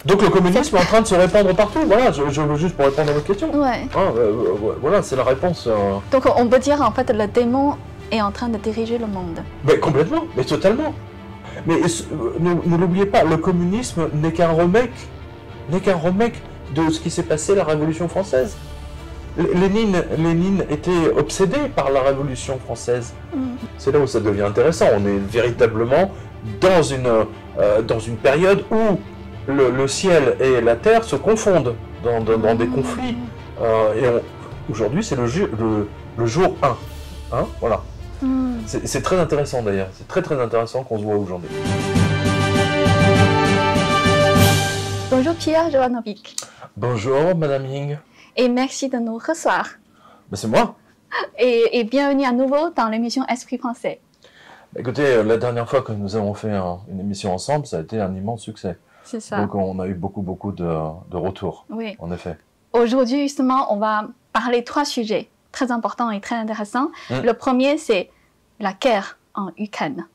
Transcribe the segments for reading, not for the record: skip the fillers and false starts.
Donc le communisme est en train de se répandre partout. Voilà, je veux juste pour répondre à votre question. Ouais. Hein, voilà, c'est la réponse. Donc on peut dire en fait le démon est en train de diriger le monde. Mais complètement, mais totalement. Mais ne l'oubliez pas, le communisme n'est qu'un remake de ce qui s'est passé à la Révolution française. Lénine était obsédé par la Révolution française. C'est là où ça devient intéressant. On est véritablement dans une période où le ciel et la terre se confondent dans des conflits. Aujourd'hui, c'est le jour 1. Hein, voilà. C'est très intéressant d'ailleurs. C'est très intéressant qu'on se voit aujourd'hui. Bonjour Pierre Jovanovic. Bonjour Madame Ying. Et merci de nous recevoir. Ben, c'est moi. Et bienvenue à nouveau dans l'émission Esprit français. Écoutez, la dernière fois que nous avons fait une émission ensemble, ça a été un immense succès. C'est ça. Donc on a eu beaucoup de retours, oui. En effet. Aujourd'hui, justement, on va parler de 3 sujets très importants et très intéressants. Le premier, c'est la guerre en Ukraine.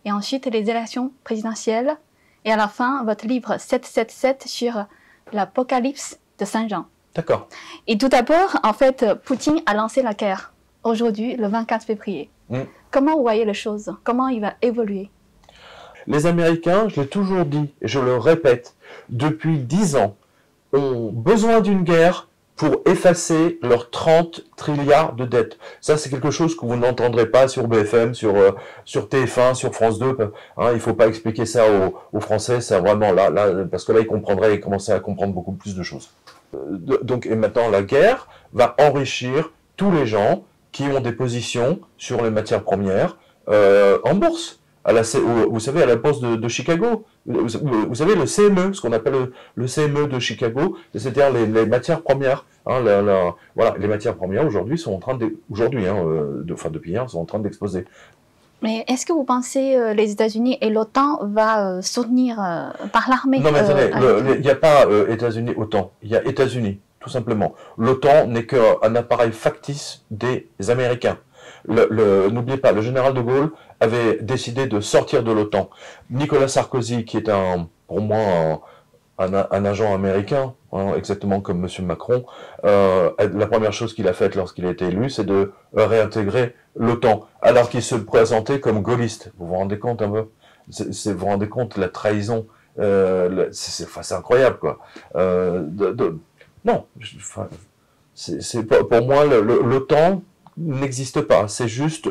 Et ensuite, les élections présidentielles. Et à la fin, votre livre 777 sur l'Apocalypse de Saint Jean. D'accord. Et tout d'abord, en fait, Poutine a lancé la guerre aujourd'hui, le 24 février. Comment vous voyez les choses? Comment il va évoluer? Les Américains, je l'ai toujours dit, et je le répète, depuis 10 ans, ont besoin d'une guerre pour effacer leurs 30 trilliards de dettes. Ça, c'est quelque chose que vous n'entendrez pas sur BFM, sur TF1, sur France 2. Hein, il ne faut pas expliquer ça aux Français, c'est vraiment là, parce que là, ils commenceraient à comprendre beaucoup plus de choses. Et maintenant, la guerre va enrichir tous les gens qui ont des positions sur les matières premières en bourse. Vous savez, à la bourse de Chicago, vous savez, le CME, ce qu'on appelle le CME de Chicago, c'est-à-dire les matières premières. Hein, voilà, les matières premières aujourd'hui sont en train depuis hier, sont en train d'exploser. Mais est-ce que vous pensez les États-Unis et l'OTAN va soutenir par l'armée? Non, mais attendez, il n'y a pas États-Unis-OTAN, il y a États-Unis, tout simplement. L'OTAN n'est qu'un appareil factice des Américains. N'oubliez pas, le général de Gaulle avait décidé de sortir de l'OTAN. Nicolas Sarkozy, qui est pour moi un agent américain, hein, exactement comme M. Macron, la première chose qu'il a faite lorsqu'il a été élu, c'est de réintégrer l'OTAN, alors qu'il se présentait comme gaulliste. Vous vous rendez compte un peu? Vous vous rendez compte la trahison? C'est incroyable, quoi. Non, pour moi, l'OTAN n'existe pas. C'est juste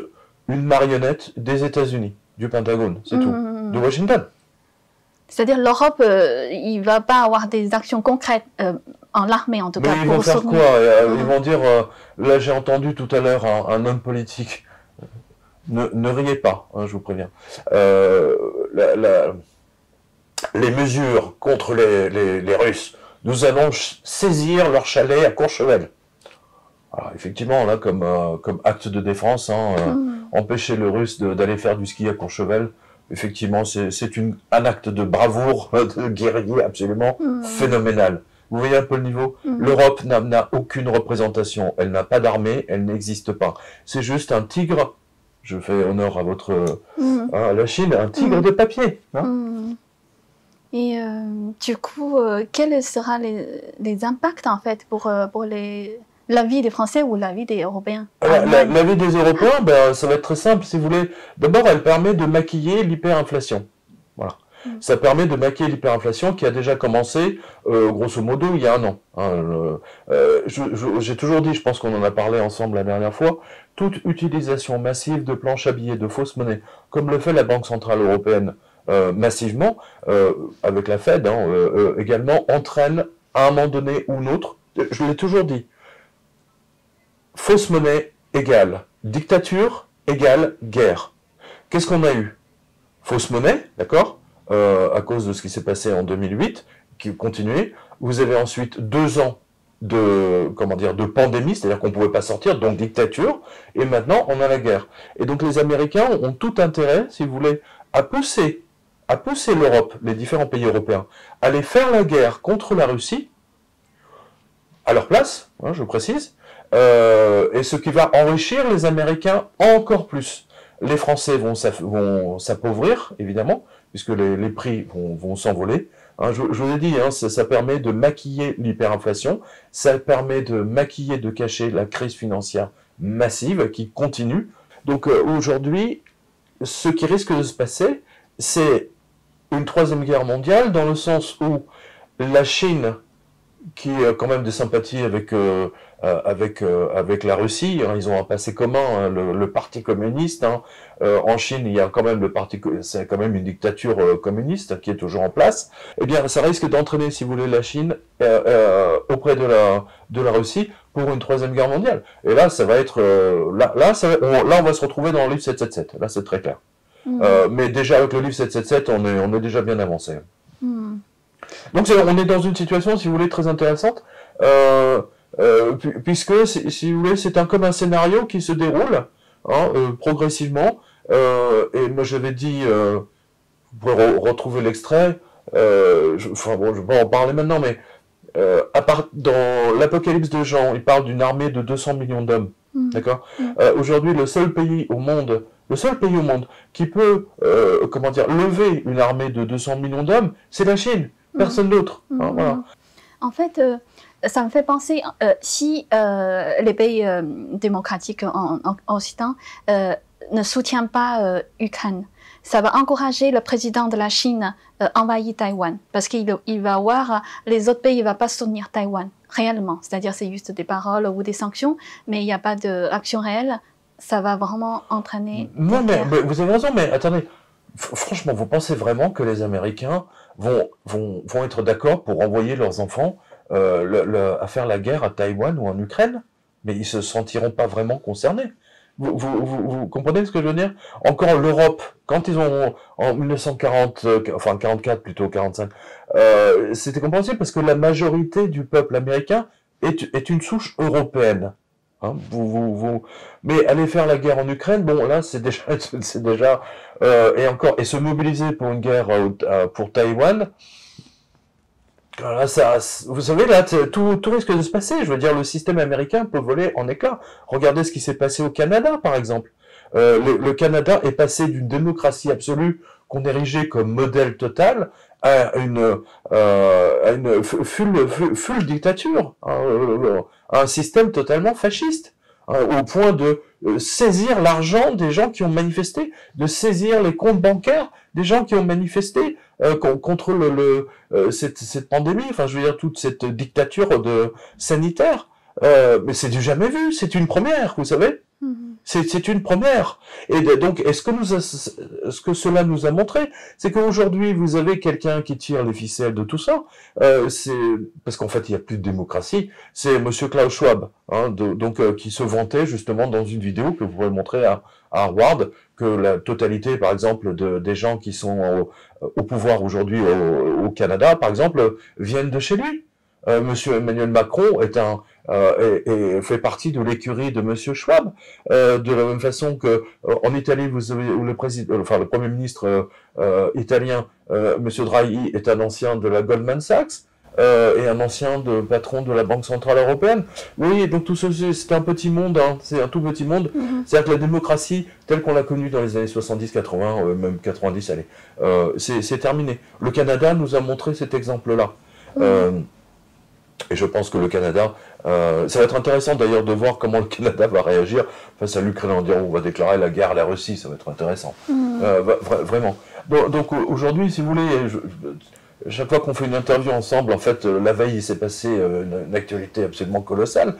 une marionnette des États-Unis, du Pentagone, c'est tout, de Washington. C'est-à-dire l'Europe, il ne va pas avoir des actions concrètes en l'armée, en tout cas. Mais ils vont faire quoi? Ils vont dire, là j'ai entendu tout à l'heure un homme politique, ne riez pas, hein, je vous préviens. Les mesures contre les Russes, nous allons saisir leur chalet à Courchevel. Alors, effectivement, là, comme acte de défense, hein, empêcher le Russe d'aller faire du ski à Courchevel, effectivement, c'est un acte de bravoure, de guerrier absolument phénoménal. Vous voyez un peu le niveau? L'Europe n'a aucune représentation, elle n'a pas d'armée, elle n'existe pas. C'est juste un tigre, je fais honneur à à la Chine, un tigre de papier. Hein. Et du coup, quels seront les impacts, en fait, pour la vie des Français ou la vie des Européens? La vie des Européens, ben, ça va être très simple, si vous voulez. D'abord, elle permet de maquiller l'hyperinflation. Voilà. Ça permet de maquiller l'hyperinflation qui a déjà commencé, grosso modo, il y a 1 an. Hein. J'ai toujours dit, je pense qu'on en a parlé ensemble la dernière fois, toute utilisation massive de planches à billets, de fausses monnaies, comme le fait la Banque Centrale Européenne massivement, avec la Fed également, entraîne à un moment donné ou un autre, je l'ai toujours dit, fausse monnaie égale dictature égale guerre. Qu'est-ce qu'on a eu? Fausse monnaie, d'accord, à cause de ce qui s'est passé en 2008, qui continuait. Vous avez ensuite 2 ans de pandémie, c'est-à-dire qu'on ne pouvait pas sortir, donc dictature, et maintenant on a la guerre. Et donc les Américains ont tout intérêt, si vous voulez, à pousser l'Europe, les différents pays européens, à aller faire la guerre contre la Russie, à leur place, hein, je précise, et ce qui va enrichir les Américains encore plus. Les Français vont s'appauvrir, évidemment, puisque les prix vont s'envoler. Hein, je vous ai dit, hein, ça permet de maquiller l'hyperinflation, ça permet de maquiller, de cacher la crise financière massive qui continue. Donc aujourd'hui, ce qui risque de se passer, c'est une troisième guerre mondiale, dans le sens où la Chine, qui a quand même des sympathies avec la Russie, hein, ils ont un passé commun, hein, le Parti communiste. Hein. En Chine, il y a quand même c'est quand même une dictature communiste qui est toujours en place. Eh bien, ça risque d'entraîner, si vous voulez, la Chine auprès de la Russie pour une troisième guerre mondiale. Et là, ça va être là, on va se retrouver dans le livre 777. Là, c'est très clair. Mais déjà avec le livre 777, on est déjà bien avancé. Donc on est dans une situation, si vous voulez, très intéressante, puisque, si vous voulez, c'est comme un scénario qui se déroule hein, progressivement. Et moi j'avais dit, vous pourrez retrouver l'extrait, je ne vais pas en parler maintenant, mais dans l'Apocalypse de Jean, il parle d'une armée de 200 millions d'hommes. D'accord. Aujourd'hui, le seul pays au monde qui peut, lever une armée de 200 millions d'hommes, c'est la Chine. Personne d'autre. Hein, voilà. En fait, ça me fait penser, si les pays démocratiques en Occident ne soutiennent pas l'Ukraine, ça va encourager le président de la Chine envahir Taïwan, parce qu'il va voir les autres pays ne vont pas soutenir Taïwan réellement. C'est-à-dire c'est juste des paroles ou des sanctions, mais il n'y a pas d'action réelle. Ça va vraiment entraîner... Non, mais vous avez raison, mais attendez. Franchement, vous pensez vraiment que les Américains vont être d'accord pour envoyer leurs enfants à faire la guerre à Taïwan ou en Ukraine? Mais ils se sentiront pas vraiment concernés. Vous comprenez ce que je veux dire? Encore l'Europe, quand ils ont, en 1940, enfin 44 plutôt, 45, c'était compréhensible parce que la majorité du peuple américain est une souche européenne. Hein, mais aller faire la guerre en Ukraine, bon là c'est déjà et se mobiliser pour une guerre pour Taïwan, là, vous savez là tout risque de se passer. Je veux dire, le système américain peut voler en éclats. Regardez ce qui s'est passé au Canada par exemple. Le Canada est passé d'une démocratie absolue qu'on érigeait comme modèle total à une full dictature, un système totalement fasciste, au point de saisir l'argent des gens qui ont manifesté, de saisir les comptes bancaires des gens qui ont manifesté contre cette pandémie, enfin je veux dire toute cette dictature sanitaire. Mais c'est du jamais vu, c'est une première, vous savez. C'est une première. Et donc, ce que cela nous a montré, c'est qu'aujourd'hui, vous avez quelqu'un qui tire les ficelles de tout ça. Parce qu'en fait, il n'y a plus de démocratie. C'est Monsieur Klaus Schwab, hein, qui se vantait justement dans une vidéo que vous pourrez montrer à Harvard, que la totalité, par exemple, des gens qui sont au pouvoir aujourd'hui au Canada, par exemple, viennent de chez lui. Monsieur Emmanuel Macron fait partie de l'écurie de Monsieur Schwab, de la même façon que en Italie, vous avez le Premier ministre italien, Monsieur Draghi, est un ancien de la Goldman Sachs et un ancien patron de la Banque Centrale Européenne. Oui, donc tout ceci, c'est un petit monde, hein, c'est un tout petit monde. C'est-à-dire que la démocratie, telle qu'on l'a connue dans les années 70, 80, même 90, allez, c'est terminé. Le Canada nous a montré cet exemple-là. Et je pense que le Canada, ça va être intéressant d'ailleurs de voir comment le Canada va réagir face à l'Ukraine en disant on va déclarer la guerre à la Russie, ça va être intéressant. Vraiment. Donc aujourd'hui, si vous voulez, chaque fois qu'on fait une interview ensemble, en fait, la veille, il s'est passé une actualité absolument colossale.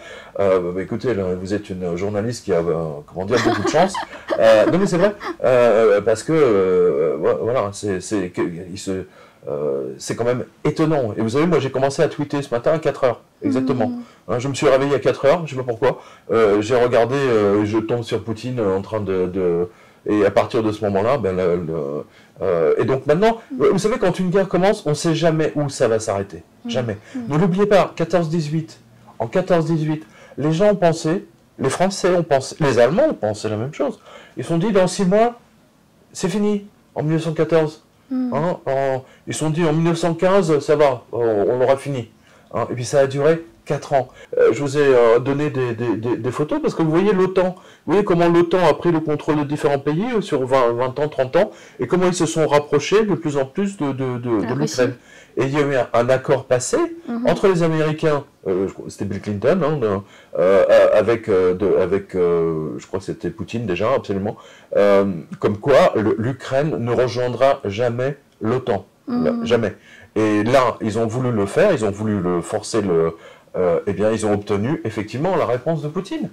Écoutez, là, vous êtes une journaliste qui a, beaucoup de chance. Non mais c'est vrai, parce que, voilà, c'est quand même étonnant. Et vous savez, moi j'ai commencé à tweeter ce matin à 4 heures, exactement. Hein, je me suis réveillé à 4 heures, je ne sais pas pourquoi. J'ai regardé, je tombe sur Poutine en train et à partir de ce moment-là, et donc maintenant, vous savez, quand une guerre commence, on ne sait jamais où ça va s'arrêter. Jamais. Ne l'oubliez pas, 14-18. En 14-18, les gens ont pensé, les Français ont pensé, les Allemands ont pensé la même chose. Ils se sont dit, dans 6 mois, c'est fini, en 1914. Hein, ils se sont dit en 1915, ça va, on l'aura fini. Hein, et puis ça a duré 4 ans. Je vous ai donné des photos parce que vous voyez l'OTAN. Vous voyez comment l'OTAN a pris le contrôle de différents pays sur 20 ans, 30 ans, et comment ils se sont rapprochés de plus en plus de l'Ukraine. Et il y a eu un accord passé entre les Américains, c'était Bill Clinton, avec je crois que c'était Poutine déjà, absolument, comme quoi l'Ukraine ne rejoindra jamais l'OTAN. Jamais. Et là, ils ont voulu le faire, ils ont voulu le forcer, eh bien, ils ont obtenu effectivement la réponse de Poutine.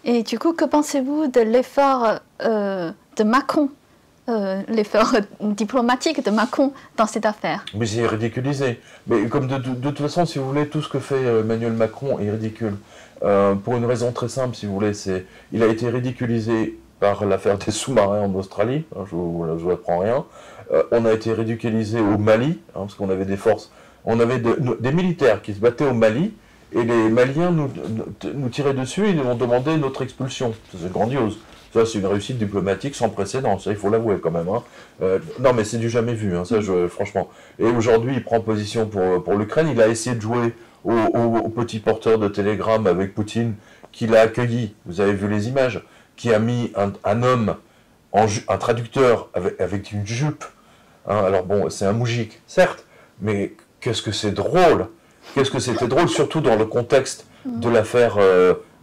Et du coup, que pensez-vous de l'effort de Macron, l'effort diplomatique de Macron dans cette affaire? Mais c'est ridiculisé. Mais comme de toute façon, si vous voulez, tout ce que fait Emmanuel Macron est ridicule. Pour une raison très simple, si vous voulez, il a été ridiculisé par l'affaire des sous-marins en Australie, hein, je vous apprends rien. On a été ridiculisé au Mali, hein, parce qu'on avait des forces, on avait des militaires qui se battaient au Mali, et les Maliens nous tiraient dessus et nous ont demandé notre expulsion. C'est grandiose. Ça, c'est une réussite diplomatique sans précédent, ça, il faut l'avouer quand même. Hein. Non, mais c'est du jamais vu, hein, ça, franchement. Et aujourd'hui, il prend position pour l'Ukraine. Il a essayé de jouer au petit porteur de télégramme avec Poutine, qui l'a accueilli. Vous avez vu les images, qui a mis un homme, un traducteur avec une jupe. Hein. Alors bon, c'est un moujik, certes, mais qu'est-ce que c'est drôle! Qu'est-ce que c'était drôle, surtout dans le contexte de l'affaire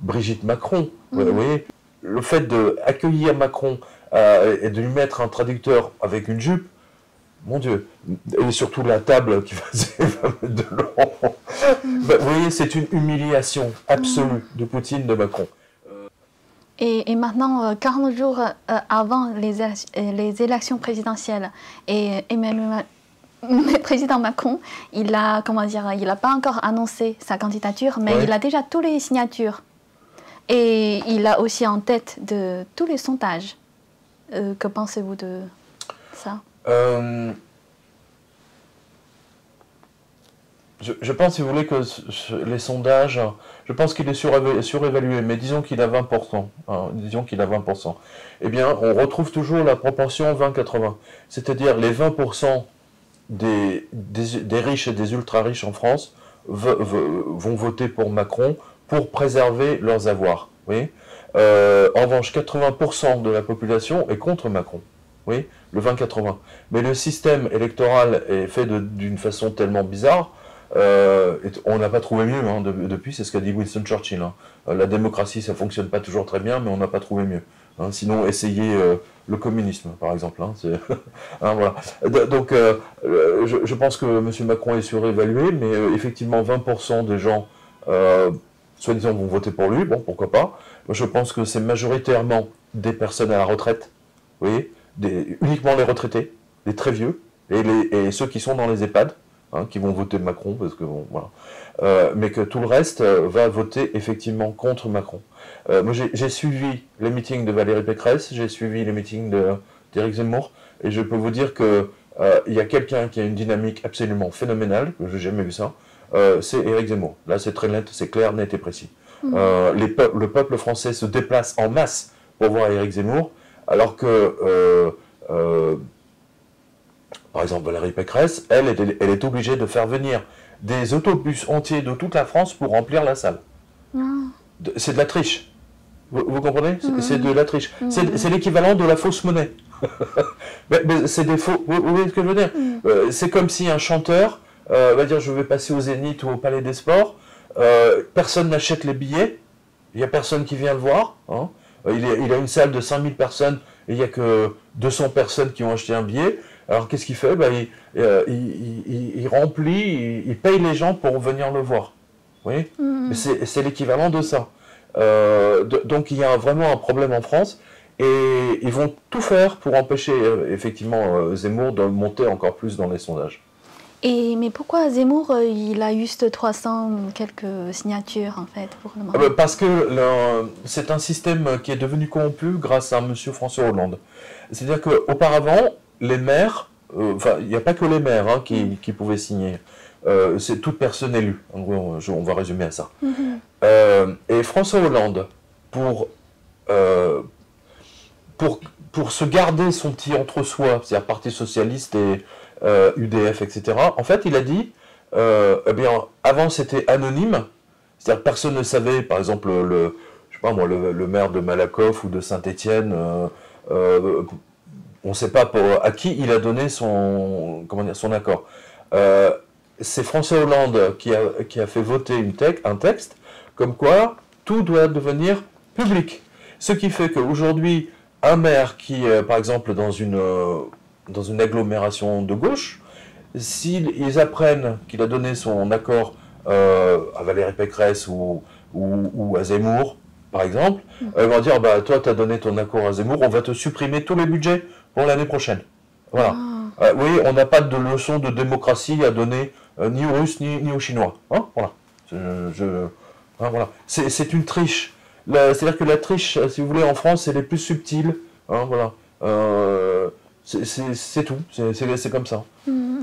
Brigitte Macron. Vous voyez, le fait d'accueillir Macron et de lui mettre un traducteur avec une jupe, mon Dieu, et surtout la table qui faisait 20 mètres de long. Vous voyez, c'est une humiliation absolue de Poutine, de Macron. Et maintenant, 40 jours avant les élections présidentielles, et le président Macron, il n'a pas encore annoncé sa candidature, mais il a déjà toutes les signatures. Et il a aussi en tête de tous les sondages. Que pensez-vous de ça? Je pense, si vous voulez, que les sondages, je pense qu'il est surévalué, mais disons qu'il a 20%. Hein, disons qu'il a 20%. Eh bien, on retrouve toujours la proportion 20-80. C'est-à-dire les 20% des riches et des ultra-riches en France vont voter pour Macron pour préserver leurs avoirs. Oui. En revanche, 80% de la population est contre Macron. Oui, le 20-80. Mais le système électoral est fait d'une façon tellement bizarre, on n'a pas trouvé mieux hein, depuis, c'est ce qu'a dit Winston Churchill. Hein. La démocratie, ça ne fonctionne pas toujours très bien, mais on n'a pas trouvé mieux. Hein. Sinon, essayez le communisme, par exemple. Hein, hein, voilà. Donc, je pense que M. Macron est surévalué, mais effectivement, 20% des gens, soi-disant, vont voter pour lui. Bon, pourquoi pas. Je pense que c'est majoritairement des personnes à la retraite, vous voyez, uniquement les retraités, les très vieux, et ceux qui sont dans les EHPAD, hein, qui vont voter Macron, parce que bon, voilà. Mais que tout le reste va voter effectivement contre Macron. Moi, j'ai suivi les meetings de Valérie Pécresse, j'ai suivi les meetings d'Éric Zemmour, et je peux vous dire que il y a quelqu'un qui a une dynamique absolument phénoménale, que je n'ai jamais vu ça, c'est Éric Zemmour. Là, c'est très net, c'est clair, net et précis. Le peuple français se déplace en masse pour voir Éric Zemmour, alors que, par exemple, Valérie Pécresse, elle est obligée de faire venir des autobus entiers de toute la France pour remplir la salle. C'est de la triche. Vous comprenez? C'est de la triche. C'est l'équivalent de la fausse monnaie. mais c'est des faux... Vous voyez ce que je veux dire? C'est comme si un chanteur va dire « je vais passer au Zénith ou au Palais des Sports ». Personne n'achète les billets. Il n'y a personne qui vient le voir. Hein. Il a une salle de 5000 personnes et il n'y a que 200 personnes qui ont acheté un billet. Alors qu'est-ce qu'il fait? Il remplit, il paye les gens pour venir le voir. Vous voyez? C'est l'équivalent de ça. Donc il y a vraiment un problème en France et ils vont tout faire pour empêcher effectivement Zemmour de monter encore plus dans les sondages. Mais pourquoi Zemmour, il a juste 300 quelques signatures en fait pour le moment? Parce que c'est un système qui est devenu corrompu grâce à M. François Hollande. C'est-à-dire qu'auparavant, les maires, enfin il n'y a pas que les maires hein, qui pouvaient signer, c'est toute personne élue, on va résumer à ça. Et François Hollande, pour se garder son petit entre-soi, c'est-à-dire Parti Socialiste et UDF, etc., en fait, il a dit, eh bien, avant c'était anonyme, C'est-à-dire que personne ne savait, par exemple, je sais pas moi, le maire de Malakoff ou de Saint-Étienne, on ne sait pas à qui il a donné son accord. C'est François Hollande qui a fait voter un texte comme quoi tout doit devenir public. Ce qui fait qu'aujourd'hui, un maire qui, par exemple, dans une agglomération de gauche, s'ils apprennent qu'il a donné son accord à Valérie Pécresse ou à Zemmour, par exemple, ils vont dire, bah, toi, tu as donné ton accord à Zemmour, on va te supprimer tous les budgets pour l'année prochaine. Voilà. Oui, on n'a pas de leçon de démocratie à donner ni aux Russes ni aux Chinois. Hein, voilà. Voilà. C'est une triche. C'est-à-dire que la triche, si vous voulez, en France, elle est plus subtile. Hein, voilà. C'est tout. C'est comme ça.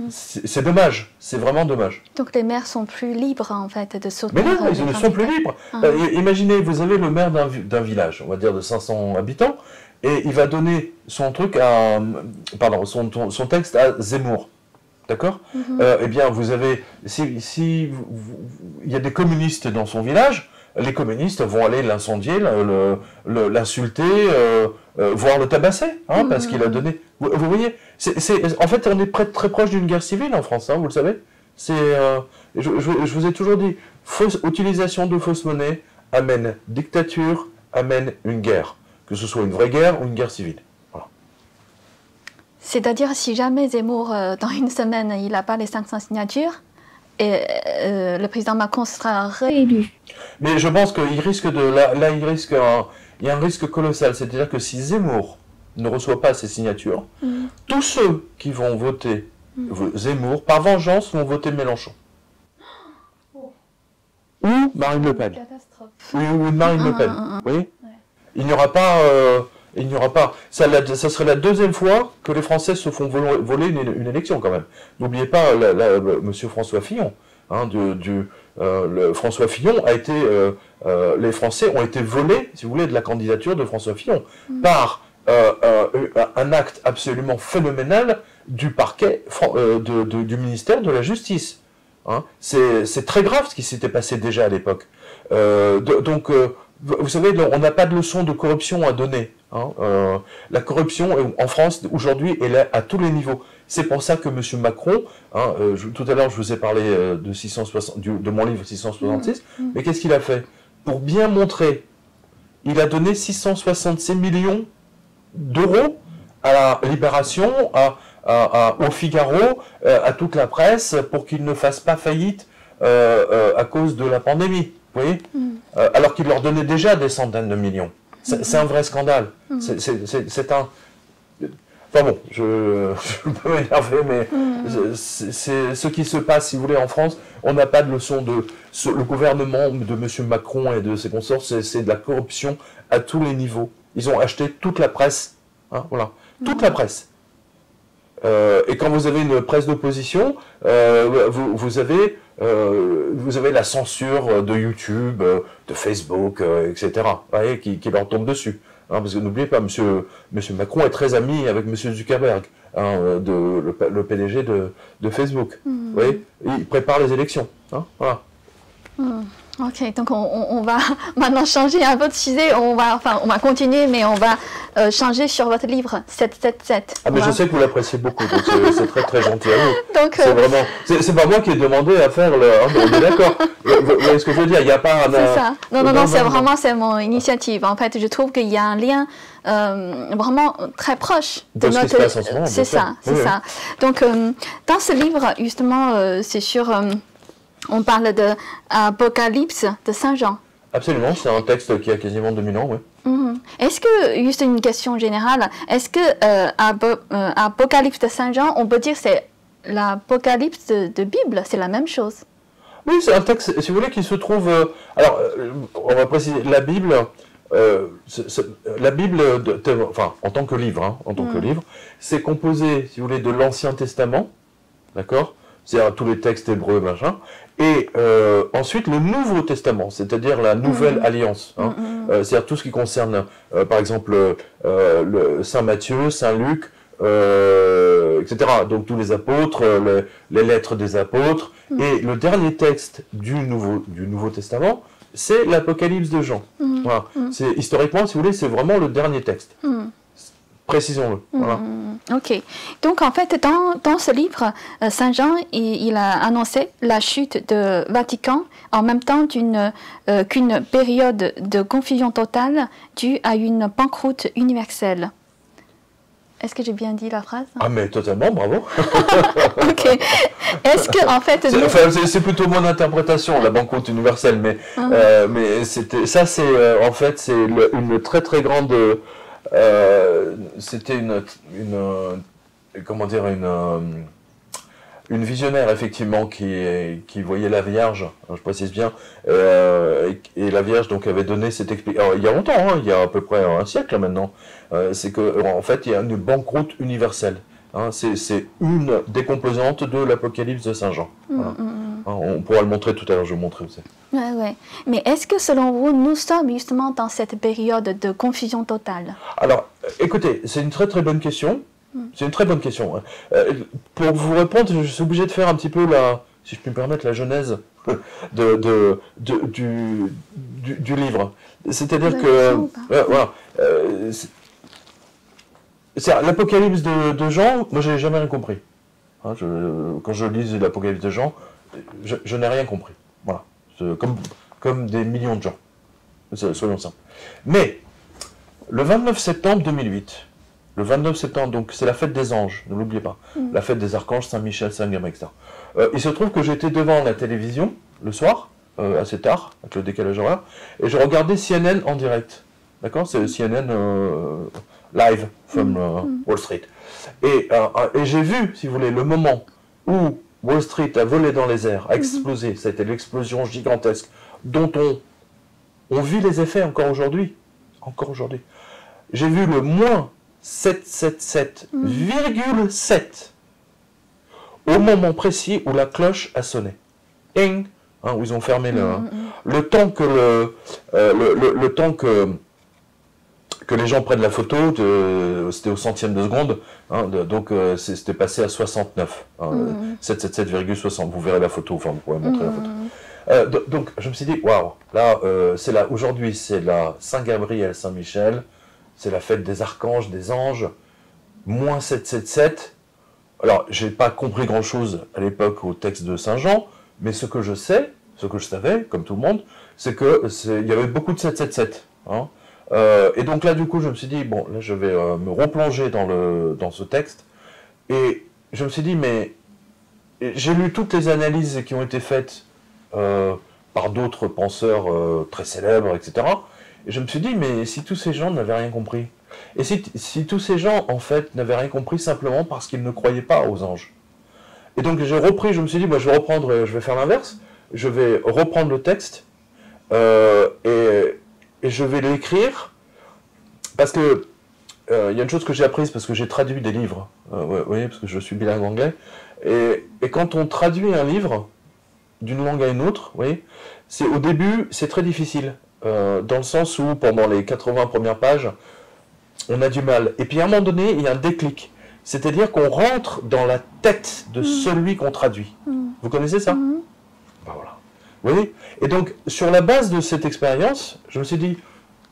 C'est dommage. C'est vraiment dommage. Donc les maires sont plus libres, en fait, de soutenir. Mais non, ils ne sont plus libres. Imaginez, vous avez le maire d'un village, on va dire de 500 habitants, et il va donner son texte à Zemmour. D'accord? Eh bien, vous avez, il y a des communistes dans son village, les communistes vont aller l'incendier, l'insulter, voire le tabasser, hein, parce qu'il a donné. Vous voyez, en fait, on est très proche d'une guerre civile en France, hein, vous le savez. Je vous ai toujours dit, utilisation de fausses monnaies amène dictature, amène une guerre, que ce soit une vraie guerre ou une guerre civile. Voilà. C'est-à-dire, si jamais Zemmour, dans une semaine, il n'a pas les 500 signatures, et le président Macron sera réélu. Mais je pense qu'il risque il y a un risque colossal. C'est-à-dire que si Zemmour ne reçoit pas ces signatures, tous ceux qui vont voter Zemmour, par vengeance, vont voter Mélenchon. Ou Marine Le Pen. Ou Marine Le Pen. Vous voyez ? Il n'y aura pas... Ça serait la deuxième fois que les Français se font voler une élection, quand même. N'oubliez pas, monsieur François Fillon. Hein, François Fillon a été... les Français ont été volés, si vous voulez, de la candidature de François Fillon par un acte absolument phénoménal du parquet du ministère de la Justice. Hein. C'est très grave ce qui s'était passé déjà à l'époque. Donc... vous savez, on n'a pas de leçon de corruption à donner. Hein. La corruption, en France, aujourd'hui, elle est à tous les niveaux. C'est pour ça que M. Macron, hein, tout à l'heure, je vous ai parlé de mon livre 666, mais qu'est-ce qu'il a fait? Pour bien montrer, il a donné 666 millions d'euros à la Libération, au Figaro, à toute la presse, pour qu'ils ne fassent pas faillite à cause de la pandémie. Vous voyez, alors qu'il leur donnait déjà des centaines de millions. C'est un vrai scandale. C'est un... Enfin bon, je peux m'énerver, mais c'est ce qui se passe, si vous voulez, en France. On n'a pas de leçon de... Le gouvernement de M. Macron et de ses consorts, c'est de la corruption à tous les niveaux. Ils ont acheté toute la presse. Hein, voilà. Toute la presse. Et quand vous avez une presse d'opposition, vous avez la censure de YouTube, de Facebook, etc. Voyez, qui leur tombe dessus. Hein, parce que n'oubliez pas, monsieur Macron est très ami avec M. Zuckerberg, hein, le PDG de Facebook. Vous voyez, il prépare les élections. Hein, voilà. Ok, donc on va maintenant changer un peu de sujet. On va continuer, mais on va changer sur votre livre 777. Ah, mais je sais que vous l'appréciez beaucoup, donc c'est très très gentil à vous. Donc, c'est vraiment, c'est pas moi qui ai demandé à faire le. Hein, on est d'accord. Vous voyez ce que je veux dire? Il n'y a pas. C'est ça. Non, c'est vraiment mon initiative. En fait, je trouve qu'il y a un lien vraiment très proche de notre. Ce qui se passe en ce moment. C'est ça, c'est ça. Donc, dans ce livre, justement, c'est sur. On parle de Apocalypse de Saint Jean. Absolument, c'est un texte qui a quasiment 2000 ans, oui. Est-ce que, juste une question générale, est-ce que Apocalypse de Saint Jean, on peut dire que c'est l'Apocalypse de Bible, c'est la même chose? Oui, c'est un texte, si vous voulez, qui se trouve... alors, on va préciser, la Bible, enfin, en tant que livre, hein, c'est composé, si vous voulez, de l'Ancien Testament, d'accord? C'est-à-dire tous les textes hébreux, machin, et ensuite le Nouveau Testament, c'est-à-dire la Nouvelle Alliance, hein, c'est-à-dire tout ce qui concerne, par exemple, Saint Matthieu, Saint Luc, etc. Donc tous les apôtres, les lettres des apôtres, et le dernier texte du Nouveau Testament, c'est l'Apocalypse de Jean. Voilà. Historiquement, si vous voulez, c'est vraiment le dernier texte. Précisons-le. Voilà. Ok. Donc, en fait, dans ce livre, Saint Jean, il a annoncé la chute de Vatican en même temps qu'une période de confusion totale due à une banqueroute universelle. Est-ce que j'ai bien dit la phrase? Ah, mais totalement, bravo. Ok. Est-ce que, en fait... C'est plutôt mon interprétation, la banqueroute universelle, mais ça, c'est en fait, c'est une très très grande... c'était comment dire, une visionnaire, effectivement, qui voyait la Vierge, je précise bien, et la Vierge donc avait donné cette explication, il y a longtemps, hein, il y a à peu près un siècle maintenant, c'est qu'en fait il y a une banqueroute universelle, hein, c'est une des composantes de l'Apocalypse de Saint Jean. Voilà. On pourra le montrer tout à l'heure, je vais vous montrer aussi. Ouais. Mais est-ce que selon vous, nous sommes justement dans cette période de confusion totale? Alors, écoutez, c'est une très très bonne question. C'est une très bonne question. Pour vous répondre, je suis obligé de faire un petit peu si je puis me permettre, la genèse du livre. C'est-à-dire que voilà, l'Apocalypse de Jean, moi j'ai jamais rien compris. Hein, quand je lis l'Apocalypse de Jean, je n'ai rien compris. Voilà, comme des millions de gens, soyons simples. Mais le 29 septembre 2008. Le 29 septembre, donc c'est la fête des anges, ne l'oubliez pas. La fête des archanges, Saint-Michel, Saint-Gabriel, etc. Il se trouve que j'étais devant la télévision, le soir, assez tard, avec le décalage horaire, et je regardais CNN en direct. D'accord? C'est CNN live from Wall Street. Et j'ai vu, si vous voulez, le moment où Wall Street a volé dans les airs, a explosé, ça a été l'explosion gigantesque, dont on vit les effets encore aujourd'hui. Encore aujourd'hui. J'ai vu le moins 777,7 au moment précis où la cloche a sonné. Hein, où ils ont fermé le temps que le temps que les gens prennent la photo, c'était au centième de seconde, hein, donc c'était passé à 69. 777,60, vous verrez la photo, enfin vous pourrez montrer la photo. Donc je me suis dit, waouh, là, aujourd'hui c'est la Saint-Gabriel, Saint-Michel, c'est la fête des archanges, des anges, moins 777. Alors, j'ai pas compris grand-chose à l'époque au texte de Saint Jean, mais ce que je savais, comme tout le monde, c'est qu'il y avait beaucoup de 777. Hein. Et donc là, du coup, je me suis dit, bon, là, je vais me replonger dans ce texte. Et je me suis dit, mais j'ai lu toutes les analyses qui ont été faites par d'autres penseurs très célèbres, etc. Et je me suis dit, mais si tous ces gens n'avaient rien compris, et si tous ces gens, en fait, n'avaient rien compris simplement parce qu'ils ne croyaient pas aux anges. Et donc j'ai repris, je me suis dit, moi, je vais faire l'inverse, je vais reprendre le texte, et je vais l'écrire, parce que, il y a une chose que j'ai apprise, parce que j'ai traduit des livres, vous voyez, parce que je suis bilingue anglais, et quand on traduit un livre d'une langue à une autre, vous voyez, au début, c'est très difficile. Dans le sens où, pendant les 80 premières pages, on a du mal. Et puis, à un moment donné, il y a un déclic. C'est-à-dire qu'on rentre dans la tête de celui qu'on traduit. Vous connaissez ça? Ben voilà. Vous voyez? Et donc, sur la base de cette expérience, je me suis dit,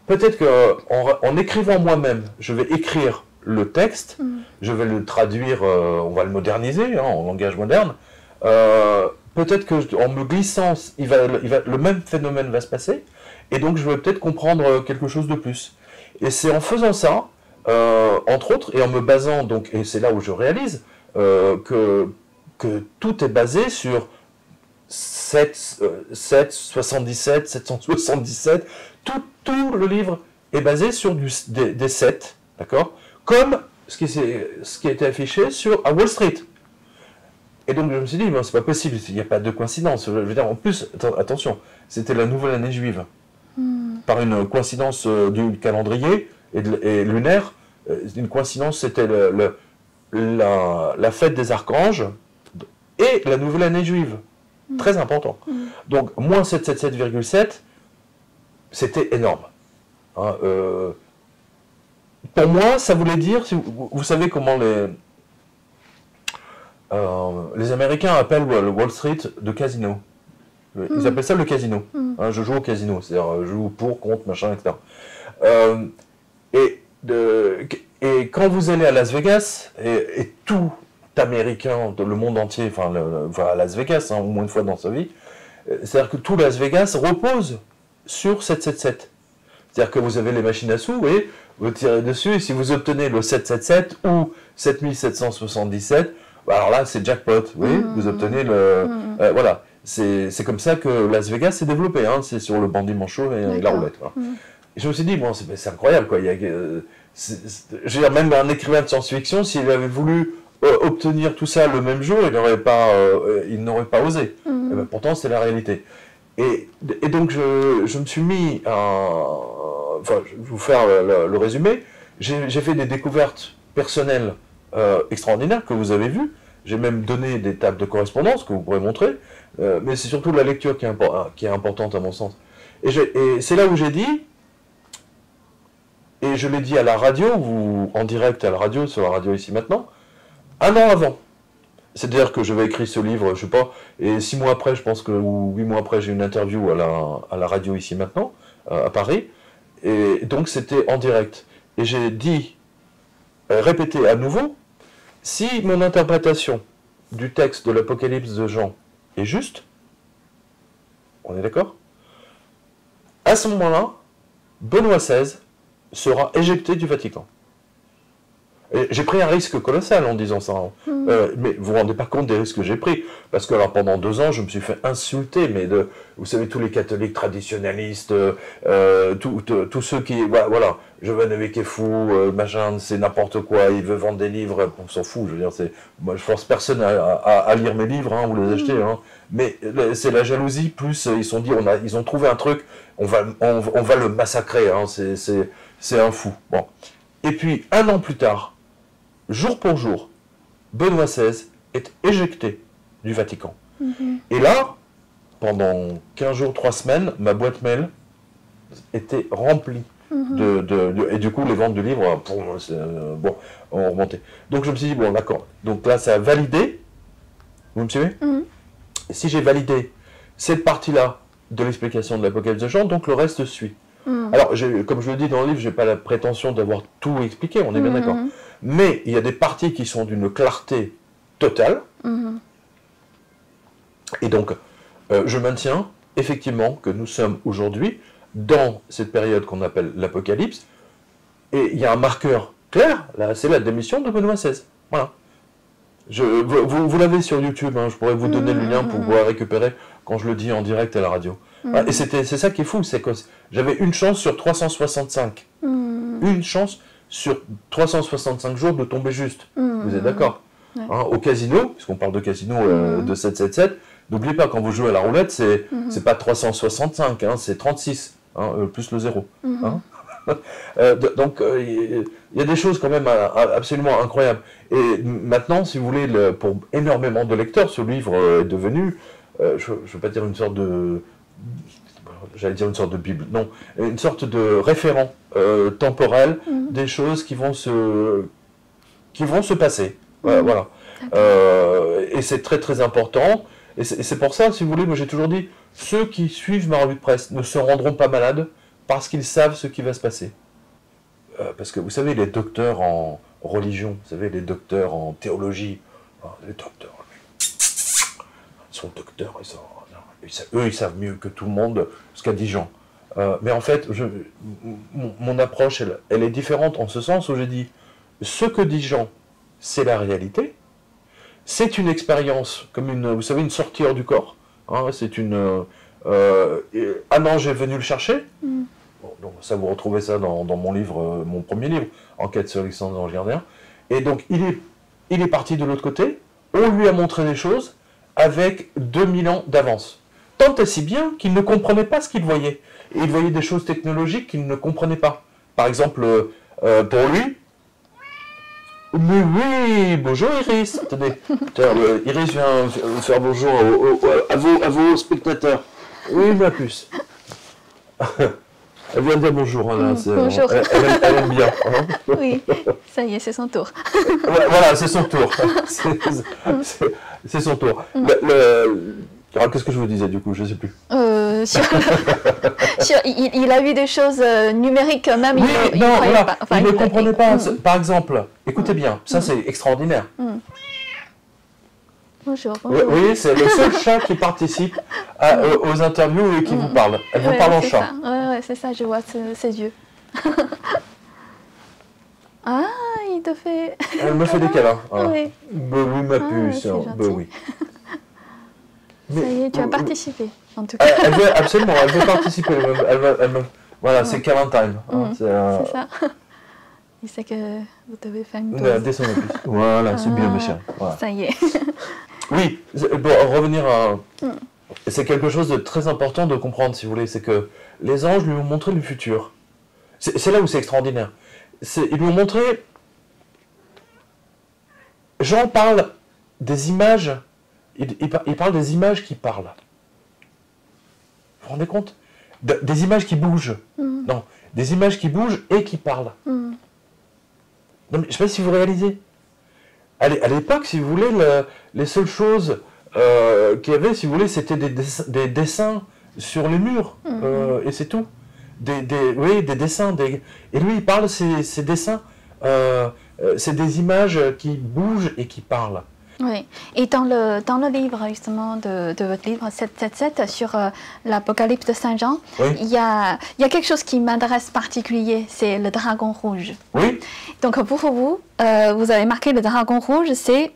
peut-être qu'en écrivant moi-même, je vais écrire le texte, je vais le traduire, on va le moderniser, hein, en langage moderne. Peut-être qu'en me glissant, le même phénomène va se passer. Et donc, je vais peut-être comprendre quelque chose de plus. Et c'est en faisant ça, entre autres, et en me basant, donc, et c'est là où je réalise que tout est basé sur 777, 777. Tout le livre est basé sur des 7, d'accord? Comme ce qui a été affiché à Wall Street. Et donc, je me suis dit, c'est pas possible, il n'y a pas de coïncidence. Je veux dire, en plus, attention, c'était la nouvelle année juive. Par une coïncidence du calendrier et lunaire, une coïncidence, c'était la fête des archanges et la nouvelle année juive. Très important. Donc, moins 777,7, c'était énorme. Hein, pour moi, ça voulait dire, vous savez comment les Américains appellent le Wall Street de casino. Ils appellent ça le casino. hein, je joue au casino, c'est-à-dire je joue pour, contre, machin, etc. Et quand vous allez à Las Vegas, et tout Américain, le monde entier, va à Las Vegas, hein, au moins une fois dans sa vie, c'est-à-dire que tout Las Vegas repose sur 777. C'est-à-dire que vous avez les machines à sous et vous tirez dessus, et si vous obtenez le 777 ou 7777, alors là c'est jackpot, oui, vous obtenez le... voilà, c'est comme ça que Las Vegas s'est développé, hein, c'est sur le bandit manchot et la roulette. Voilà. Et je me suis dit, bon, c'est incroyable, quoi. Je veux dire, même un écrivain de science-fiction, s'il avait voulu obtenir tout ça le même jour, il n'aurait pas osé. Et ben, pourtant, c'est la réalité. Et donc, je me suis mis à... Enfin, je vais vous faire le résumé. J'ai fait des découvertes personnelles extraordinaires que vous avez vues. J'ai même donné des tables de correspondance que vous pourrez montrer. Mais c'est surtout la lecture qui est importante à mon sens. Et c'est là où j'ai dit... Et je l'ai dit à la radio, en direct à la radio, sur la radio ici maintenant, 1 an avant. C'est-à-dire que j'avais écrit ce livre, je sais pas, et 6 mois après, je pense que, ou 8 mois après, j'ai eu une interview à la radio ici maintenant, à Paris, et donc c'était en direct. Et j'ai dit, répété à nouveau, si mon interprétation du texte de l'Apocalypse de Jean est juste, on est d'accord? À ce moment-là, Benoît XVI sera éjecté du Vatican. J'ai pris un risque colossal en disant ça. Mais vous vous rendez pas compte des risques que j'ai pris. Parce que alors, pendant 2 ans, je me suis fait insulter. Mais vous savez, tous les catholiques traditionnalistes, tous ceux qui... Voilà, Jovanovic est fou, machin, c'est n'importe quoi, il veut vendre des livres, on s'en fout. Je veux dire, moi, je force personne à lire mes livres, hein, ou les acheter. Hein. Mais c'est la jalousie, plus ils se sont dit, ils ont trouvé un truc, on va le massacrer. Hein, c'est un fou. Bon. Et puis, 1 an plus tard, jour pour jour, Benoît XVI est éjecté du Vatican. Et là, pendant 15 jours, 3 semaines, ma boîte mail était remplie. Et du coup, les ventes de livres, bon, ont remonté. Donc je me suis dit, bon, d'accord. Donc là, ça a validé. Vous me suivez? Et si j'ai validé cette partie-là de l'explication de l'Apocalypse de Jean, donc le reste suit. Alors, comme je le dis dans le livre, je n'ai pas la prétention d'avoir tout expliqué, on est bien d'accord. Mais il y a des parties qui sont d'une clarté totale. Et donc, je maintiens effectivement que nous sommes aujourd'hui dans cette période qu'on appelle l'Apocalypse. Et il y a un marqueur clair, là, c'est la démission de Benoît XVI. Voilà. Vous l'avez sur YouTube, hein, je pourrais vous donner le lien pour pouvoir récupérer quand je le dis en direct à la radio. Et c'est ça qui est fou, c'est que j'avais une chance sur 365. Une chance sur 365 jours de tomber juste. Vous êtes d'accord? Hein, au casino, puisqu'on parle de casino de 777, n'oubliez pas, quand vous jouez à la roulette, c'est pas 365, hein, c'est 36, hein, plus le 0. Hein. Donc, il y a des choses quand même absolument incroyables. Et maintenant, si vous voulez, pour énormément de lecteurs, ce livre est devenu, je ne veux pas dire une sorte de... J'allais dire une sorte de Bible, non, une sorte de référent temporel des choses qui vont se passer. Voilà. Et c'est très très important. Et c'est pour ça, si vous voulez, moi j'ai toujours dit, ceux qui suivent ma revue de presse ne se rendront pas malades parce qu'ils savent ce qui va se passer. Parce que vous savez, les docteurs en religion, vous savez, les docteurs en théologie, les docteurs, ils sont docteurs, eux ils savent mieux que tout le monde ce qu'a dit Jean. Mais en fait, mon approche, elle est différente en ce sens où j'ai dit, ce que dit Jean, c'est la réalité, c'est une expérience, comme vous savez, une sortie hors du corps, hein, c'est un ange est venu le chercher. Bon, donc ça, vous retrouvez ça dans mon livre, mon premier livre, Enquête sur Alexandre l'Ange gardien. Et donc, il est parti de l'autre côté, on lui a montré des choses avec 2000 ans d'avance. Tant et si bien qu'il ne comprenait pas ce qu'il voyait. Et il voyait des choses technologiques qu'il ne comprenait pas. Par exemple, pour lui... Mais oui, bonjour Iris. Attendez, Iris vient faire bonjour à vos spectateurs. Oui, ma puce. Elle vient de dire bonjour. Là, bonjour. Elle aime bien. Hein. Oui, ça y est, c'est son tour. Voilà, c'est son tour. C'est son tour. Qu'est-ce que je vous disais du coup? Je ne sais plus. il a vu des choses numériques, même oui, il ne croyait pas. Enfin, il ne comprenait pas. Par exemple, écoutez bien, ça c'est extraordinaire. Bonjour. Oui, c'est le seul chat qui participe aux interviews et qui vous parle. Elle vous parle en chat. Oui, c'est ça, je vois ses yeux. Ah, il te fait... Elle me fait des câlins. Oui. Bah oui, ma puce. Bah oui. Ça y est, tu as participé, en tout cas. Elle veut, absolument, elle veut participer. Voilà, c'est câlin time. C'est ça. Il sait que vous devez faire une pause. Descendez plus. Voilà, c'est bien, monsieur. Voilà. Ça y est. Oui, pour revenir à... C'est quelque chose de très important de comprendre, si vous voulez. C'est que les anges lui ont montré le futur. C'est là où c'est extraordinaire. Ils lui ont montré... Jean parle des images... Il parle des images qui parlent. Vous vous rendez compte? Des images qui bougent. Non, des images qui bougent et qui parlent. Non, mais je ne sais pas si vous réalisez. À l'époque, si vous voulez, les seules choses qu'il y avait, si vous voulez, c'était des dessins sur les murs. Et c'est tout. Oui, des dessins. Et lui, il parle, ces dessins, c'est des images qui bougent et qui parlent. Oui, et dans le livre justement de votre livre 777 sur l'Apocalypse de Saint Jean, il y a quelque chose qui m'intéresse particulier, c'est le dragon rouge. Oui. Donc pour vous, vous avez marqué le dragon rouge, c'est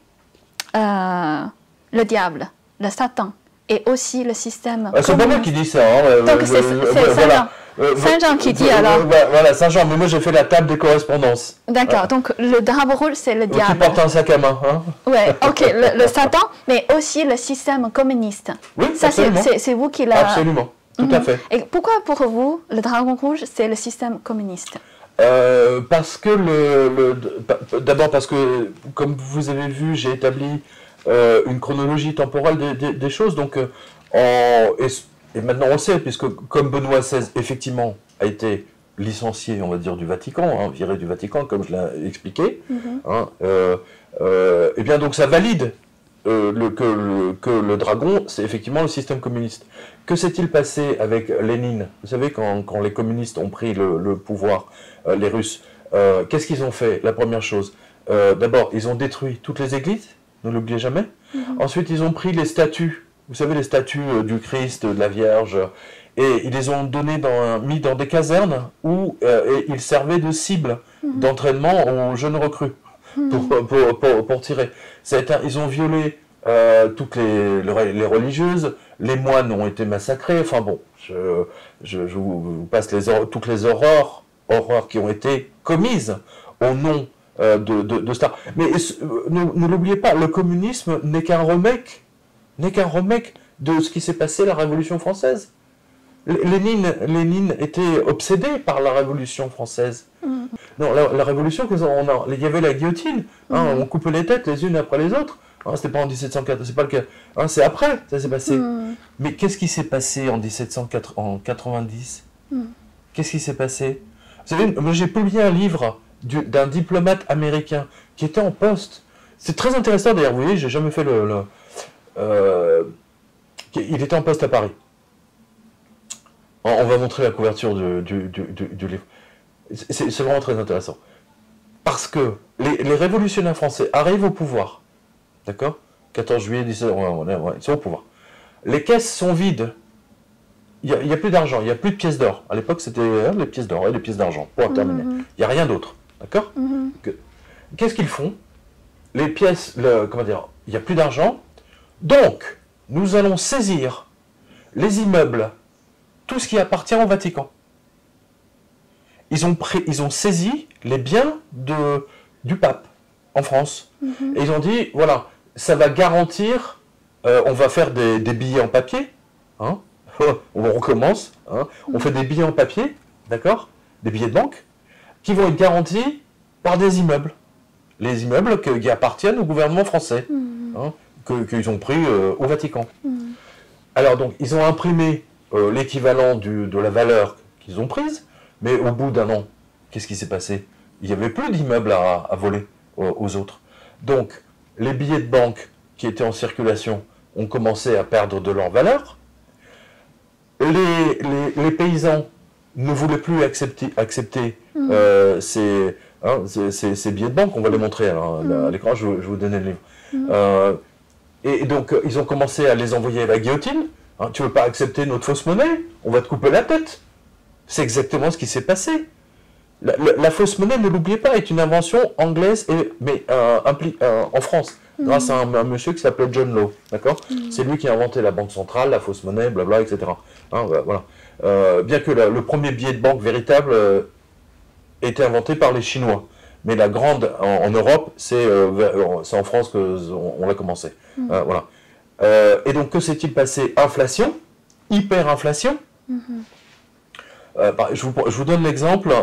le diable, le Satan, et aussi le système. C'est pas moi qui dis ça. Donc c'est Saint Jean. Saint Jean qui dit alors. Voilà, Saint Jean, mais moi j'ai fait la table des correspondances. D'accord, donc le dragon rouge c'est le diable. Qui porte un sac à main. Hein. Ouais, ok, le Satan, mais aussi le système communiste. Oui, ça absolument. C'est vous qui l'avez. Absolument, tout à fait. Et pourquoi pour vous le dragon rouge c'est le système communiste? Parce que d'abord parce que, comme vous avez vu, j'ai établi une chronologie temporelle des choses, donc et maintenant on le sait, puisque comme Benoît XVI, effectivement, a été licencié, on va dire, du Vatican, viré du Vatican, comme je l'ai expliqué, et bien donc ça valide que le dragon, c'est effectivement le système communiste. Que s'est-il passé avec Lénine? Vous savez, quand les communistes ont pris le pouvoir, les Russes, qu'est-ce qu'ils ont fait? La première chose, d'abord, ils ont détruit toutes les églises, ne l'oubliez jamais. Ensuite, ils ont pris les statues. Vous savez, les statues du Christ, de la Vierge, et ils les ont mis dans des casernes où ils servaient de cible d'entraînement aux jeunes recrues pour tirer. Ils ont violé toutes les religieuses, les moines ont été massacrés, enfin bon, je vous passe toutes les horreurs qui ont été commises au nom de Star. Mais ne l'oubliez pas, le communisme n'est qu'un remake de ce qui s'est passé à la Révolution française. Lénine était obsédé par la Révolution française. Non, la Révolution, il y avait la guillotine, on coupait les têtes les unes après les autres. C'était pas en 1704, c'est pas le cas. C'est après, ça s'est passé. Mais qu'est-ce qui s'est passé en 1790 Qu'est-ce qui s'est passé? Vous savez, moi j'ai publié un livre d'un diplomate américain qui était en poste. C'est très intéressant d'ailleurs, vous voyez, j'ai jamais fait il était en poste à Paris. On va montrer la couverture du livre. C'est vraiment très intéressant. Parce que les révolutionnaires français arrivent au pouvoir. D'accord? 14 juillet 17... ils sont au pouvoir. Les caisses sont vides. Il n'y a plus d'argent, il n'y a plus de pièces d'or. À l'époque, c'était les pièces d'or et les pièces d'argent. Pour terminer. Il n'y a rien d'autre. D'accord? Qu'est-ce qu'ils font? Les pièces... comment dire? Il n'y a plus d'argent. Donc, nous allons saisir les immeubles, tout ce qui appartient au Vatican. Ils ont saisi les biens du pape en France. Et ils ont dit, voilà, ça va garantir, on va faire des billets en papier, on recommence, on fait des billets en papier, d'accord, des billets de banque, qui vont être garantis par des immeubles. Les immeubles qui appartiennent au gouvernement français. Qu'ils ont pris au Vatican. Alors donc, ils ont imprimé l'équivalent de la valeur qu'ils ont prise, mais au bout d'un an, qu'est-ce qui s'est passé? Il n'y avait plus d'immeubles à voler aux autres. Donc, les billets de banque qui étaient en circulation ont commencé à perdre de leur valeur. les paysans ne voulaient plus accepter ces billets de banque. On va les montrer à l'écran, je vais vous donner le livre. Et donc, ils ont commencé à les envoyer à la guillotine. Hein, tu ne veux pas accepter notre fausse monnaie? On va te couper la tête. C'est exactement ce qui s'est passé. La fausse monnaie, ne l'oubliez pas, est une invention anglaise, mais en France, grâce à un monsieur qui s'appelait John Law. D'accord? C'est lui qui a inventé la banque centrale, la fausse monnaie, blabla, etc. Hein, voilà. Bien que le premier billet de banque véritable ait été inventé par les Chinois. Mais la grande, en Europe, c'est en France qu'on l'a commencé. Voilà. Et donc, que s'est-il passé? Inflation, hyperinflation. Je vous donne l'exemple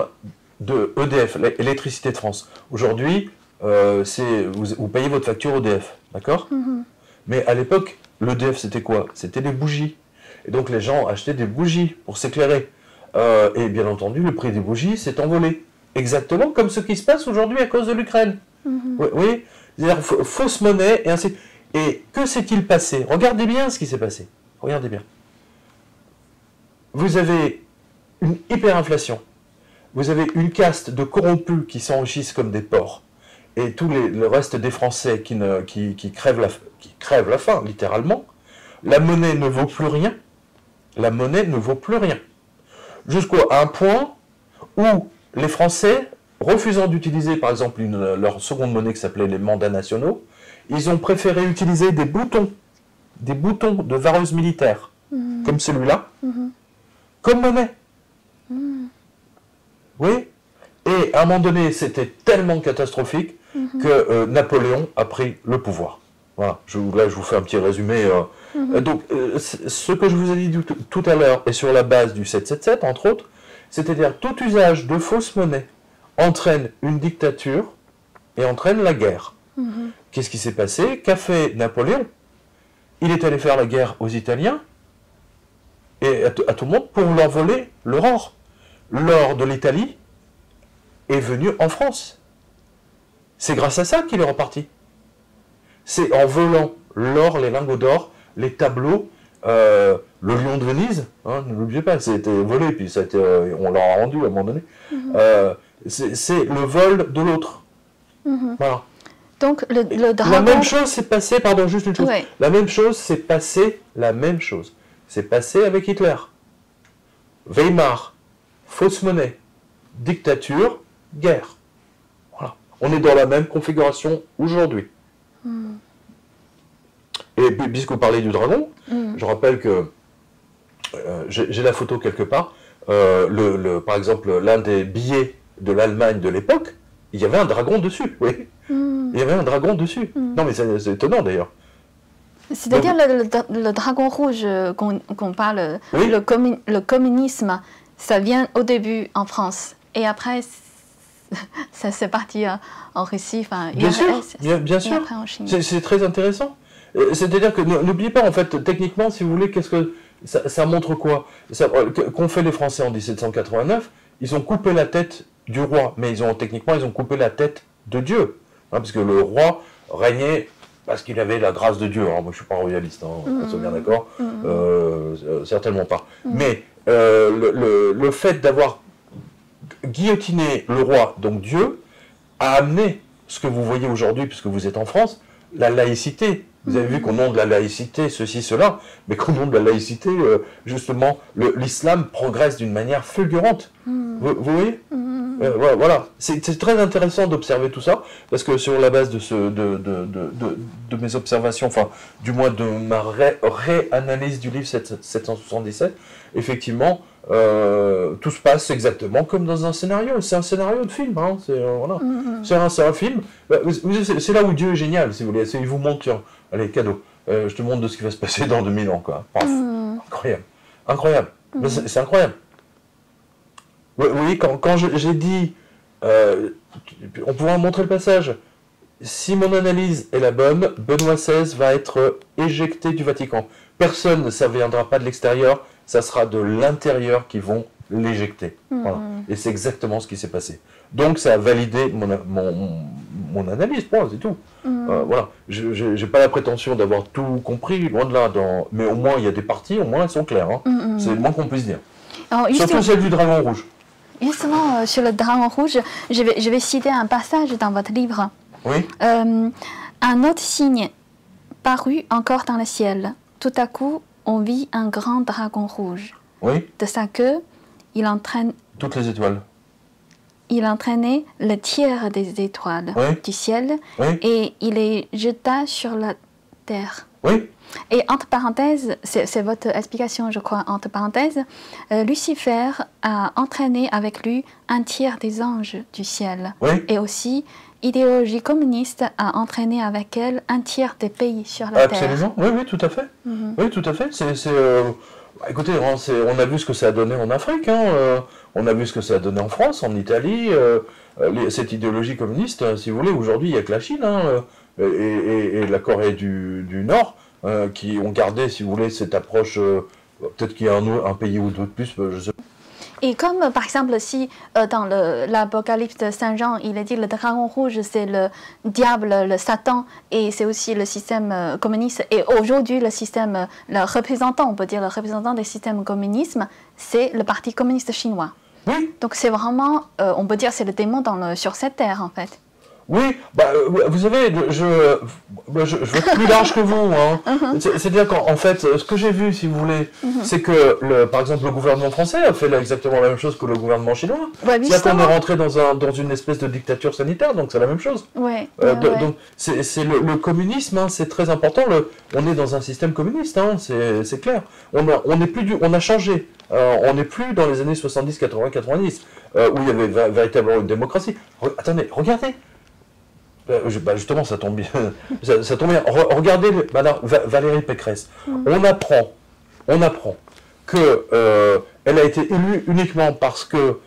de EDF, l'électricité de France. Aujourd'hui, vous payez votre facture EDF, d'accord? Mais à l'époque, l'EDF, c'était quoi? C'était des bougies. Et donc, les gens achetaient des bougies pour s'éclairer. Et bien entendu, le prix des bougies s'est envolé. Exactement comme ce qui se passe aujourd'hui à cause de l'Ukraine. Oui, c'est-à-dire fausse monnaie et ainsi. Et que s'est-il passé? Regardez bien ce qui s'est passé. Regardez bien. Vous avez une hyperinflation. Vous avez une caste de corrompus qui s'enrichissent comme des porcs. Et tout le reste des Français qui crèvent la faim, littéralement. La monnaie ne vaut plus rien. La monnaie ne vaut plus rien. Jusqu'à un point où les Français, refusant d'utiliser par exemple leur seconde monnaie qui s'appelait les mandats nationaux, ils ont préféré utiliser des boutons de vareuse militaire, comme celui-là, comme monnaie. Oui. Et à un moment donné, c'était tellement catastrophique que Napoléon a pris le pouvoir. Voilà. Là, je vous fais un petit résumé. Donc, ce que je vous ai dit tout à l'heure est sur la base du 777, entre autres, c'est-à-dire tout usage de fausse monnaie entraîne une dictature et entraîne la guerre. Qu'est-ce qui s'est passé? Qu'a fait Napoléon? Il est allé faire la guerre aux Italiens et à tout le monde pour leur voler leur or. L'or de l'Italie est venu en France. C'est grâce à ça qu'il est reparti. C'est en volant l'or, les lingots d'or, les tableaux, le lion de Venise, hein, ne l'oubliez pas, ça a été volé, puis ça a été, on l'a rendu à un moment donné. C'est le vol de l'autre. Voilà. Donc le dragon... La même chose s'est passée, pardon, juste une chose. Oui. La même chose s'est passée, c'est passé avec Hitler. Weimar, fausse monnaie, dictature, guerre. Voilà. On est dans la même configuration aujourd'hui. Et puis, puisque vous parlez du dragon, je rappelle que j'ai la photo quelque part. Par exemple, l'un des billets de l'Allemagne de l'époque, il y avait un dragon dessus. Oui. Il y avait un dragon dessus. Non, mais c'est étonnant d'ailleurs. C'est-à-dire le dragon rouge qu'on parle, oui. Le communisme, ça vient au début en France. Et après, ça s'est parti en Russie, enfin, bien sûr, bien sûr. Après en Chine. C'est très intéressant. C'est-à-dire que n'oubliez pas, en fait, techniquement, si vous voulez, qu'est-ce que ça montre quoi? Qu'ont fait les Français en 1789? Ils ont coupé la tête du roi, mais techniquement, ils ont coupé la tête de Dieu. Hein, parce que le roi régnait parce qu'il avait la grâce de Dieu. Alors, moi, je ne suis pas royaliste, hein, on soit bien d'accord. Certainement pas. Mais le fait d'avoir guillotiné le roi, donc Dieu, a amené ce que vous voyez aujourd'hui, puisque vous êtes en France, la laïcité. Vous avez vu qu'au nom de la laïcité, ceci, cela, mais qu'au nom de la laïcité, justement, l'islam progresse d'une manière fulgurante. Vous voyez? Voilà. C'est très intéressant d'observer tout ça, parce que sur la base de mes observations, enfin, du moins de ma réanalyse du livre 777, effectivement, tout se passe exactement comme dans un scénario. C'est un scénario de film, hein. Voilà. C'est un film. C'est là où Dieu est génial, si vous voulez. Il vous montre, tiens, allez, cadeau. Je te montre de ce qui va se passer dans 2000 ans, quoi. Incroyable. Incroyable. C'est incroyable. Oui, quand j'ai dit, on pourra montrer le passage. Si mon analyse est la bonne, Benoît XVI va être éjecté du Vatican. Personne, ça ne viendra pas de l'extérieur, ça sera de l'intérieur qui vont l'éjecter. Voilà. Et c'est exactement ce qui s'est passé. Donc ça a validé mon analyse, c'est tout. Voilà, j'ai pas la prétention d'avoir tout compris, loin de là, mais au moins il y a des parties, au moins elles sont claires. C'est le moins qu'on puisse dire. Alors, surtout celle du dragon rouge. Justement, sur le dragon rouge, je vais citer un passage dans votre livre. Oui. Un autre signe parut encore dans le ciel. Tout à coup, on vit un grand dragon rouge. Oui. De sa queue, il entraîne... Toutes les étoiles. Il entraînait le tiers des étoiles du ciel et il les jeta sur la terre. Oui. Et entre parenthèses, c'est votre explication, je crois, entre parenthèses, Lucifer a entraîné avec lui un tiers des anges du ciel. Oui. Et aussi, l'idéologie communiste a entraîné avec elle un tiers des pays sur la terre. Absolument, oui, tout à fait. Oui, tout à fait. Écoutez, on a vu ce que ça a donné en Afrique, on a vu ce que ça a donné en France, en Italie. Cette idéologie communiste, si vous voulez, aujourd'hui, il n'y a que la Chine et la Corée du Nord qui ont gardé, si vous voulez, cette approche. Peut-être qu'il y a un pays ou deux de plus, je sais pas. Et comme, par exemple, si dans l'Apocalypse de Saint Jean, il est dit le dragon rouge, c'est le diable, le Satan, et c'est aussi le système communiste. Et aujourd'hui, le représentant, on peut dire le représentant des systèmes communisme, c'est le Parti communiste chinois. Oui. Donc c'est vraiment, on peut dire, c'est le démon sur cette terre, en fait. Oui, vous savez, je vais être plus large que vous. C'est-à-dire qu'en fait, ce que j'ai vu, si vous voulez, c'est que, par exemple, le gouvernement français a fait exactement la même chose que le gouvernement chinois. C'est-à-dire qu'on est rentré dans une espèce de dictature sanitaire, donc c'est la même chose. Donc c'est le communisme, c'est très important. On est dans un système communiste, c'est clair. On a changé. On n'est plus dans les années 70, 80, 90, où il y avait véritablement une démocratie. Attendez, regardez. Justement, ça tombe bien. ça tombe bien. Regardez Madame Valérie Pécresse. On apprend que elle a été élue uniquement parce que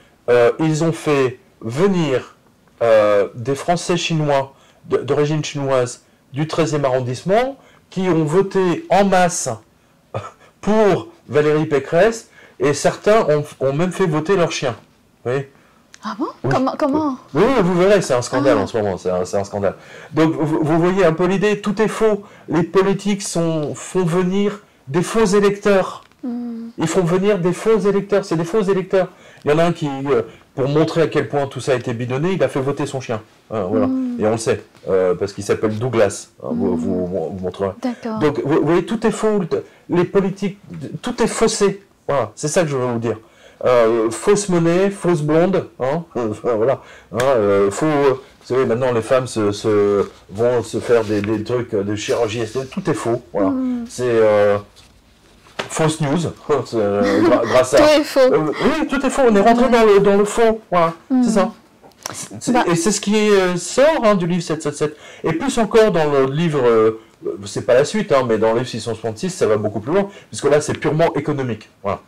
ils ont fait venir des Français chinois d'origine chinoise du 13e arrondissement qui ont voté en masse pour Valérie Pécresse et certains ont même fait voter leurs chiens. Vous voyez ? Ah bon? Oui. Comment? Oui, vous verrez, c'est un scandale en ce moment, c'est un scandale. Donc vous voyez un peu l'idée, tout est faux. Les politiques font venir des faux électeurs. Ils font venir des faux électeurs, c'est des faux électeurs. Il y en a un qui, pour montrer à quel point tout ça a été bidonné, il a fait voter son chien. Voilà. Et on le sait, parce qu'il s'appelle Douglas. Vous montrerez. Donc vous voyez, tout est faux, les politiques, tout est faussé. Voilà, c'est ça que je veux vous dire. Fausse monnaie, fausse blonde, voilà. Vous savez, maintenant les femmes vont se faire des trucs de chirurgie esthétique, tout est faux. Voilà. C'est fausse news, grâce à. Tout est faux. Oui, tout est faux. On est rentré dans le faux. Voilà, c'est ça. Et c'est ce qui sort du livre 777. Et plus encore dans le livre. C'est pas la suite, mais dans le livre 666, ça va beaucoup plus loin, puisque là, c'est purement économique. Voilà.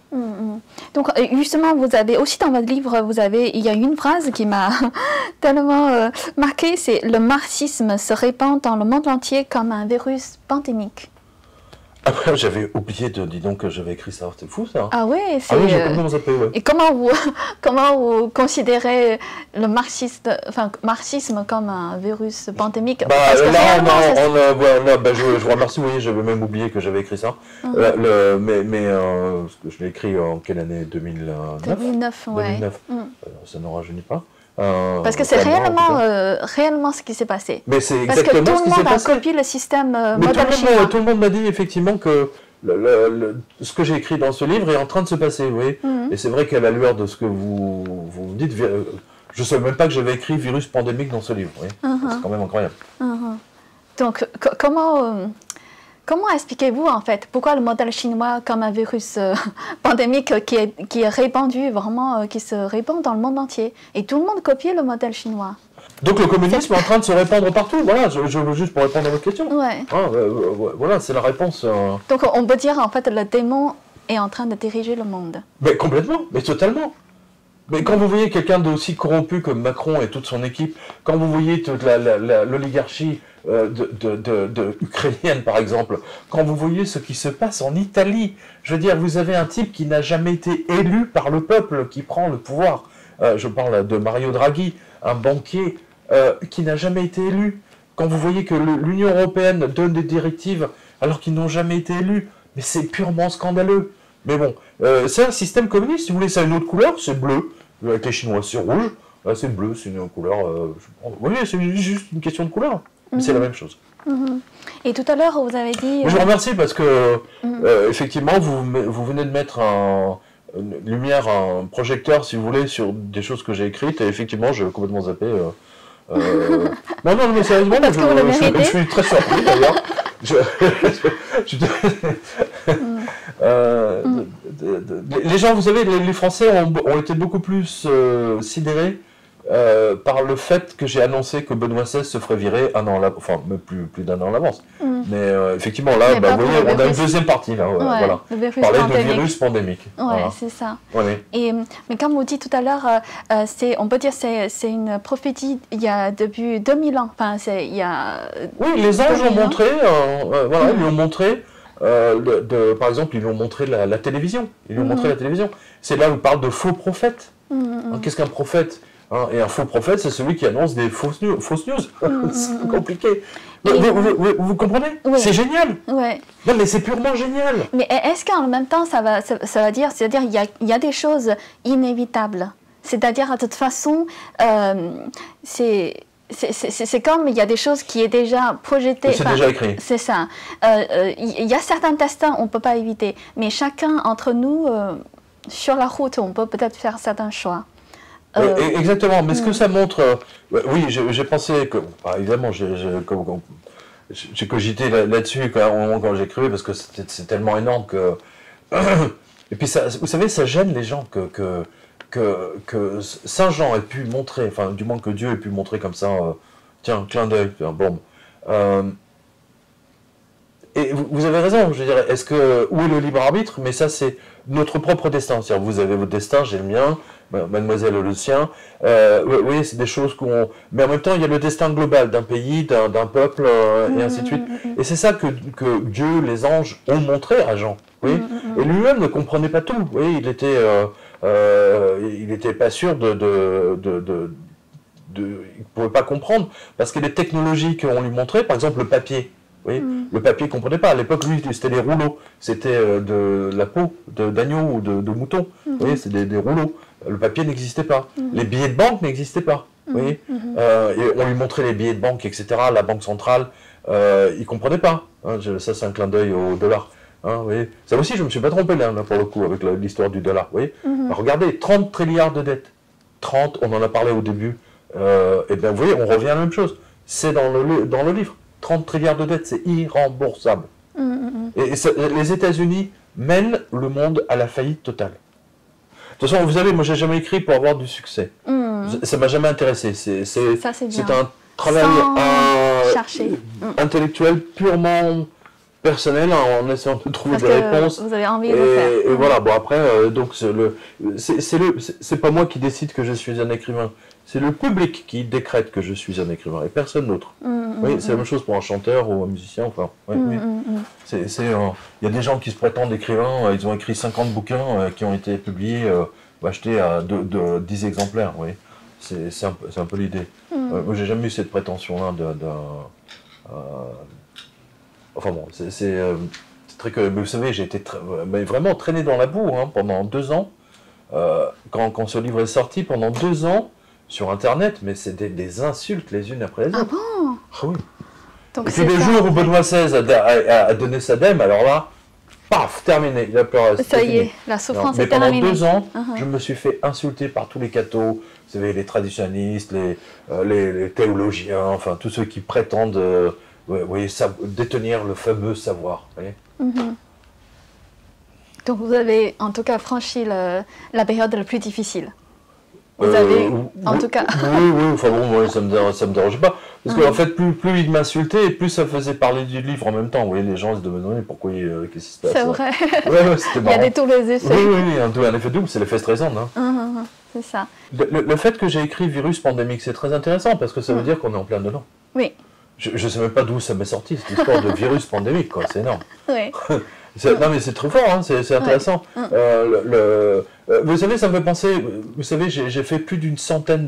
Donc, justement, vous avez aussi dans votre livre, il y a une phrase qui m'a tellement marquée, c'est « Le marxisme se répand dans le monde entier comme un virus pandémique ». Après, j'avais oublié dis donc que j'avais écrit ça, c'est fou ça. Ah oui, c'est... Ah oui, j'ai complètement zappé, ouais. Et comment vous considérez le marxisme comme un virus pandémique? Parce que je vous remercie, vous voyez, j'avais même oublié que j'avais écrit ça. Je l'ai écrit en quelle année? 2009 2009, ouais. 2009. Ça ne rajeunit pas. Parce que c'est réellement ce qui s'est passé. Mais c'est exactement ce qui s'est passé. Parce que tout le monde a copié le système modèle chinois. Tout le monde m'a dit effectivement que ce que j'ai écrit dans ce livre est en train de se passer, oui. Et c'est vrai qu'à la lueur de ce que vous me dites, je ne savais même pas que j'avais écrit virus pandémique dans ce livre. Oui. C'est quand même incroyable. Donc, comment expliquez-vous, en fait, pourquoi le modèle chinois comme un virus pandémique qui est répandu, vraiment, qui se répand dans le monde entier? Et tout le monde copie le modèle chinois. Donc le communisme est en train de se répandre partout, voilà, je veux juste pour répondre à votre question. Ouais. Voilà, c'est la réponse. Donc on peut dire, en fait, le démon est en train de diriger le monde. Mais complètement, mais totalement. Mais quand vous voyez quelqu'un d'aussi corrompu comme Macron et toute son équipe, quand vous voyez toute l'oligarchie ukrainienne, par exemple, quand vous voyez ce qui se passe en Italie, je veux dire, vous avez un type qui n'a jamais été élu par le peuple, qui prend le pouvoir. Je parle de Mario Draghi, un banquier qui n'a jamais été élu. Quand vous voyez que l'Union européenne donne des directives alors qu'ils n'ont jamais été élus, mais c'est purement scandaleux. Mais bon, c'est un système communiste, si vous voulez, ça a une autre couleur, c'est bleu. Avec les Chinois, c'est rouge. Là, c'est bleu, c'est une couleur... oui, c'est juste une question de couleur. Mais c'est la même chose. Et tout à l'heure, vous avez dit... Je vous remercie parce que, effectivement, vous venez de mettre une lumière, un projecteur, si vous voulez, sur des choses que j'ai écrites. Et effectivement, j'ai complètement zappé. Non, mais sérieusement, je suis très surpris, d'ailleurs. Les gens, vous savez, les Français ont été beaucoup plus sidérés par le fait que j'ai annoncé que Benoît XVI se ferait virer un an, enfin plus d'un an à l'avance. Mais effectivement, là, vous voyez, on a une deuxième partie. Là, voilà. Parler de virus pandémique. Oui, voilà. C'est ça. Ouais. Mais comme vous dites tout à l'heure, on peut dire que c'est une prophétie il y a depuis 2000 ans. Enfin, il y a... Oui, les anges ont montré, voilà, ils lui ont montré... par exemple, ils lui ont montré la télévision. Ils lui ont montré la télévision. C'est là où on parle de faux prophètes. Qu'est-ce qu'un prophète? Et un faux prophète, c'est celui qui annonce des fausses news. C'est compliqué. Vous comprenez? C'est génial. Non, mais c'est purement génial. Mais est-ce qu'en même temps, ça va dire, c'est-à-dire il y a des choses inévitables. C'est-à-dire, de toute façon, c'est comme il y a des choses qui est déjà projetées. C'est déjà écrit. C'est ça. Il y a certains destins on ne peut pas éviter. Mais chacun entre nous, sur la route, on peut peut-être faire certains choix. Exactement. Mais ce que ça montre... oui, j'ai pensé que... évidemment, j'ai cogité là-dessus quand j'écrivais, parce que c'est tellement énorme que... Et puis, ça, vous savez, ça gêne les gens que Saint Jean ait pu montrer, enfin du moins que Dieu ait pu montrer comme ça, tiens, clin d'œil, bombe. Et vous avez raison, je dirais, où est le libre arbitre? Mais ça, c'est notre propre destin. C'est-à-dire, vous avez votre destin, j'ai le mien, mademoiselle le sien. Oui, c'est des choses qu'on... Mais en même temps, il y a le destin global d'un pays, d'un peuple, et ainsi de suite. Et c'est ça que Dieu, les anges, ont montré à Jean. Oui. Et lui-même ne comprenait pas tout. Oui, il était pas sûr il ne pouvait pas comprendre, parce que les technologies qu'on lui montrait, par exemple le papier, oui, le papier il ne comprenait pas. À l'époque, lui, c'était les rouleaux, c'était de la peau d'agneau ou de mouton, oui, c'est des rouleaux. Le papier n'existait pas. Les billets de banque n'existaient pas. Oui. Et on lui montrait les billets de banque, etc., la banque centrale, il ne comprenait pas. Hein, ça, c'est un clin d'œil au dollar. Hein, oui. Ça aussi, je ne me suis pas trompé là, pour le coup, avec l'histoire du dollar. Oui. Regardez, 30 trilliards de dettes. 30, on en a parlé au début. Et bien, vous voyez, on revient à la même chose. C'est dans le livre. 30 trilliards de dettes, c'est irremboursable. Et les États-Unis mènent le monde à la faillite totale. De toute façon, vous savez, moi, j'ai jamais écrit pour avoir du succès. Ça m'a jamais intéressé. C'est un travail intellectuel purement personnel, en essayant de trouver des réponses. Vous avez envie de le faire. Et voilà, bon après, donc c'est pas moi qui décide que je suis un écrivain. C'est le public qui décrète que je suis un écrivain, et personne d'autre. Oui, c'est la même chose pour un chanteur ou un musicien, enfin. Oui. Il y a des gens qui se prétendent écrivains, ils ont écrit 50 bouquins qui ont été publiés, achetés à 10 exemplaires, oui. C'est un peu l'idée. Moi, j'ai jamais eu cette prétention-là enfin bon, c'est très que... Mais vous savez, j'ai été vraiment traîné dans la boue pendant 2 ans. Quand ce livre est sorti, pendant 2 ans, sur Internet, mais c'était des insultes les unes après les autres. Ah bon? Ah oui. Donc, et puis les jours où Benoît XVI a donné sa dème, alors là, paf, terminé, il a pleuré. Ça y est, la souffrance est terminée. Mais pendant 2 ans, je me suis fait insulter par tous les cathos, vous savez, les traditionalistes, les théologiens, enfin, tous ceux qui prétendent détenir le fameux savoir. Vous voyez. Donc vous avez en tout cas franchi la période la plus difficile. Vous avez, en tout cas... Oui, enfin bon, moi, ça me dérangeait pas. Parce qu'en fait, plus il m'insultait, plus ça faisait parler du livre en même temps. Vous voyez, les gens se demandaient pourquoi, qu'est-ce qui se passe. C'est vrai. Ouais, c'était marrant. Il y a tous les effets. Oui, un effet double, c'est l'effet Streisand. C'est ça. Le fait que j'ai écrit virus pandémique, c'est très intéressant, parce que ça veut dire qu'on est en plein dedans. Oui. Je ne sais même pas d'où ça m'est sorti, cette histoire de virus pandémique, quoi. C'est énorme. Oui. Non mais c'est très fort, c'est intéressant. Vous savez, ça me fait penser, vous savez, j'ai fait plus d'une centaine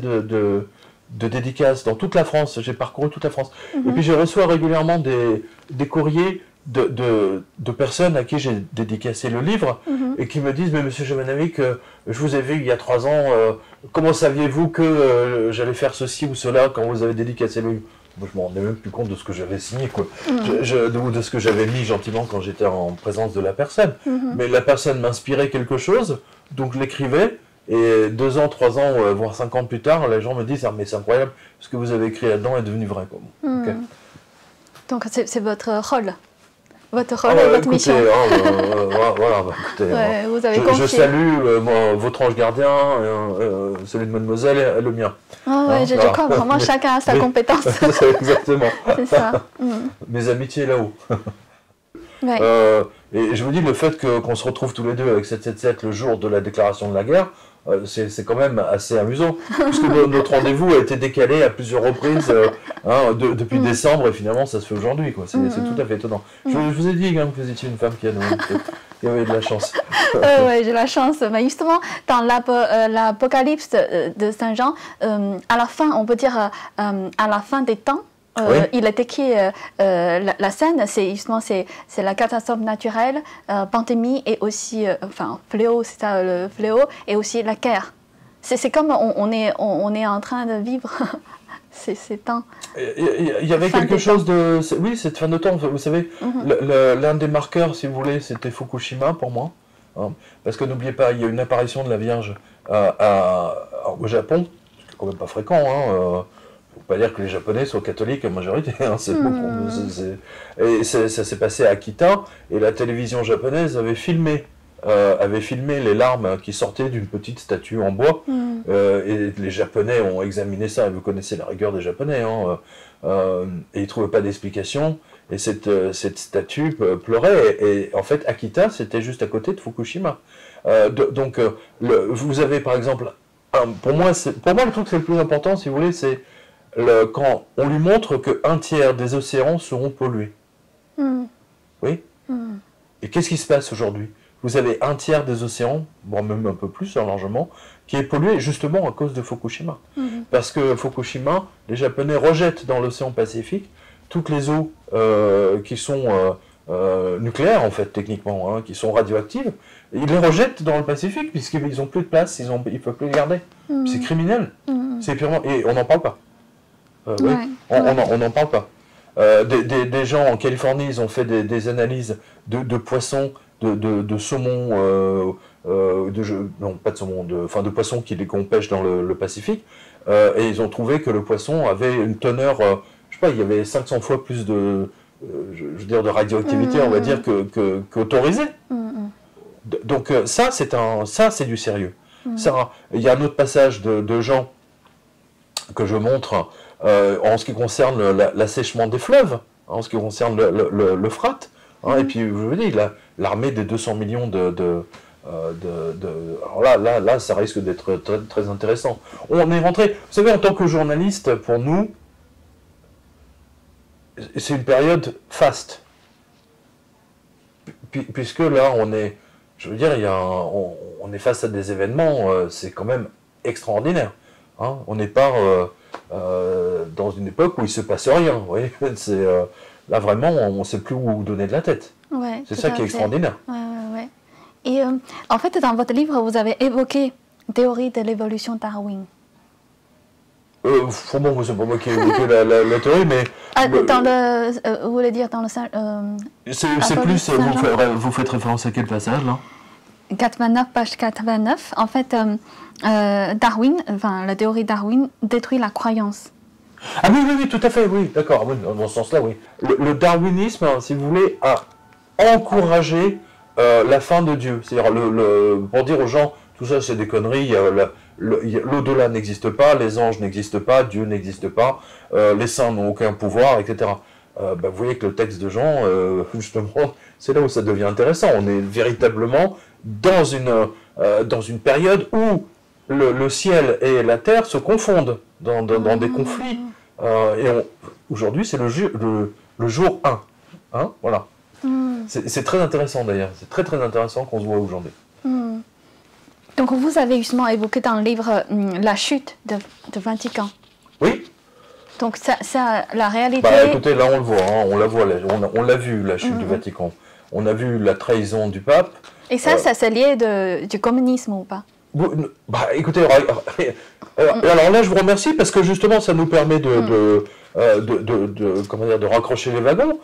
de dédicaces dans toute la France. J'ai parcouru toute la France. Et puis je reçois régulièrement des courriers de personnes à qui j'ai dédicacé le livre et qui me disent « Mais monsieur Jovanovic, je vous ai vu il y a 3 ans, comment saviez-vous que j'allais faire ceci ou cela quand vous avez dédicacé le livre ?» Moi, je me rendais même plus compte de ce que j'avais signé, quoi. Ou de ce que j'avais mis gentiment quand j'étais en présence de la personne. Mais la personne m'inspirait quelque chose, donc je l'écrivais. Et 2 ans, 3 ans, voire 5 ans plus tard, les gens me disent « Ah, mais c'est incroyable, ce que vous avez écrit là-dedans est devenu vrai. » Okay. Donc c'est votre rôle. Votre rôle et votre mission. Voilà, écoutez, ouais, vous avez je salue votre ange gardien, celui de mademoiselle et le mien. Ah ouais, je crois vraiment chacun a sa compétence. Exactement. C'est ça. Mes amitiés là-haut. Ouais. Et je vous dis, le fait qu'on se retrouve tous les deux avec 777 le jour de la déclaration de la guerre, c'est quand même assez amusant, puisque notre rendez-vous a été décalé à plusieurs reprises depuis décembre, et finalement ça se fait aujourd'hui, quoi. C'est tout à fait étonnant. Je vous ai dit que vous étiez une femme qui avait de la chance. Oui, j'ai la chance. Mais justement, dans l'Apocalypse de Saint Jean, à la fin, on peut dire à la fin des temps, il est écrit la scène, c'est justement c'est la catastrophe naturelle, pandémie et aussi fléau, c'est ça le fléau, et aussi la guerre. C'est comme on est en train de vivre ces temps. Il y avait quelque chose de oui, cette fin de temps. Vous savez, l'un des marqueurs, si vous voulez, c'était Fukushima pour moi, hein, parce que n'oubliez pas, il y a une apparition de la Vierge au Japon, c'est quand même pas fréquent. Hein, faut pas dire que les Japonais soient catholiques en majorité, hein, et ça s'est passé à Akita, et la télévision japonaise avait filmé les larmes qui sortaient d'une petite statue en bois, et les Japonais ont examiné ça, et vous connaissez la rigueur des Japonais, hein, et ils ne trouvaient pas d'explication, et cette statue pleurait, et en fait Akita c'était juste à côté de Fukushima. Donc vous avez par exemple, pour moi le truc le plus important, si vous voulez, c'est quand on lui montre qu'un tiers des océans seront pollués. Oui. Et qu'est-ce qui se passe aujourd'hui? Vous avez un tiers des océans, voire même un peu plus, hein, largement, qui est pollué justement à cause de Fukushima. Parce que Fukushima, les Japonais rejettent dans l'océan Pacifique toutes les eaux qui sont nucléaires, en fait, techniquement, hein, qui sont radioactives. Ils les rejettent dans le Pacifique, puisqu'ils n'ont plus de place, ils ne peuvent plus les garder. C'est criminel. C'est purement... Et on n'en parle pas. Oui, on n'en parle pas. Des gens en Californie, ils ont fait des analyses de poissons, de saumon, non pas de saumon, de poissons qu'on pêche dans le Pacifique, et ils ont trouvé que le poisson avait une teneur, je sais pas, il y avait 500 fois plus de radioactivité, on va dire, qu'autorisé. Donc ça, c'est du sérieux. Il y a un autre passage de gens que je montre en ce qui concerne l'assèchement des fleuves, en ce qui concerne le Frat, hein, et puis je vous dis, l'armée des 200 millions alors là, ça risque d'être très, très intéressant. On est rentré, vous savez, en tant que journaliste, pour nous, c'est une période faste. Puisque là, je veux dire, on est face à des événements, c'est quand même extraordinaire. Hein, on n'est pas dans une époque où il ne se passe rien. Vous voyez, là, vraiment, on ne sait plus où donner de la tête. Ouais, c'est ça qui est extraordinaire. Ouais. Et en fait, dans votre livre, vous avez évoqué théorie de l'évolution Darwin. Bon, c'est pas moi qui ai évoqué la théorie, mais... vous voulez dire dans le... c'est plus... Vous faites référence à quel passage, là? 89, page 89. En fait, Darwin, la théorie Darwin détruit la croyance. Ah oui, tout à fait, oui, d'accord, oui, dans ce sens-là, oui. Le darwinisme, si vous voulez, a encouragé la fin de Dieu. C'est-à-dire, pour dire aux gens, tout ça c'est des conneries, l'au-delà n'existe pas, les anges n'existent pas, Dieu n'existe pas, les saints n'ont aucun pouvoir, etc. Vous voyez que le texte de Jean, justement, c'est là où ça devient intéressant. On est véritablement dans une période où le ciel et la terre se confondent dans des conflits. Aujourd'hui, c'est le jour 1. Hein, voilà. C'est très intéressant d'ailleurs. C'est très très intéressant qu'on se voit aujourd'hui. Donc vous avez justement évoqué dans le livre la chute de Vatican. Oui. Donc ça la réalité... Bah, écoutez, là on le voit, hein, on l'a vu, la chute du Vatican. On a vu la trahison du pape. Et ça c'est lié du communisme ou pas? Bah, écoutez, alors là je vous remercie parce que justement ça nous permet comment dire, de raccrocher les wagons.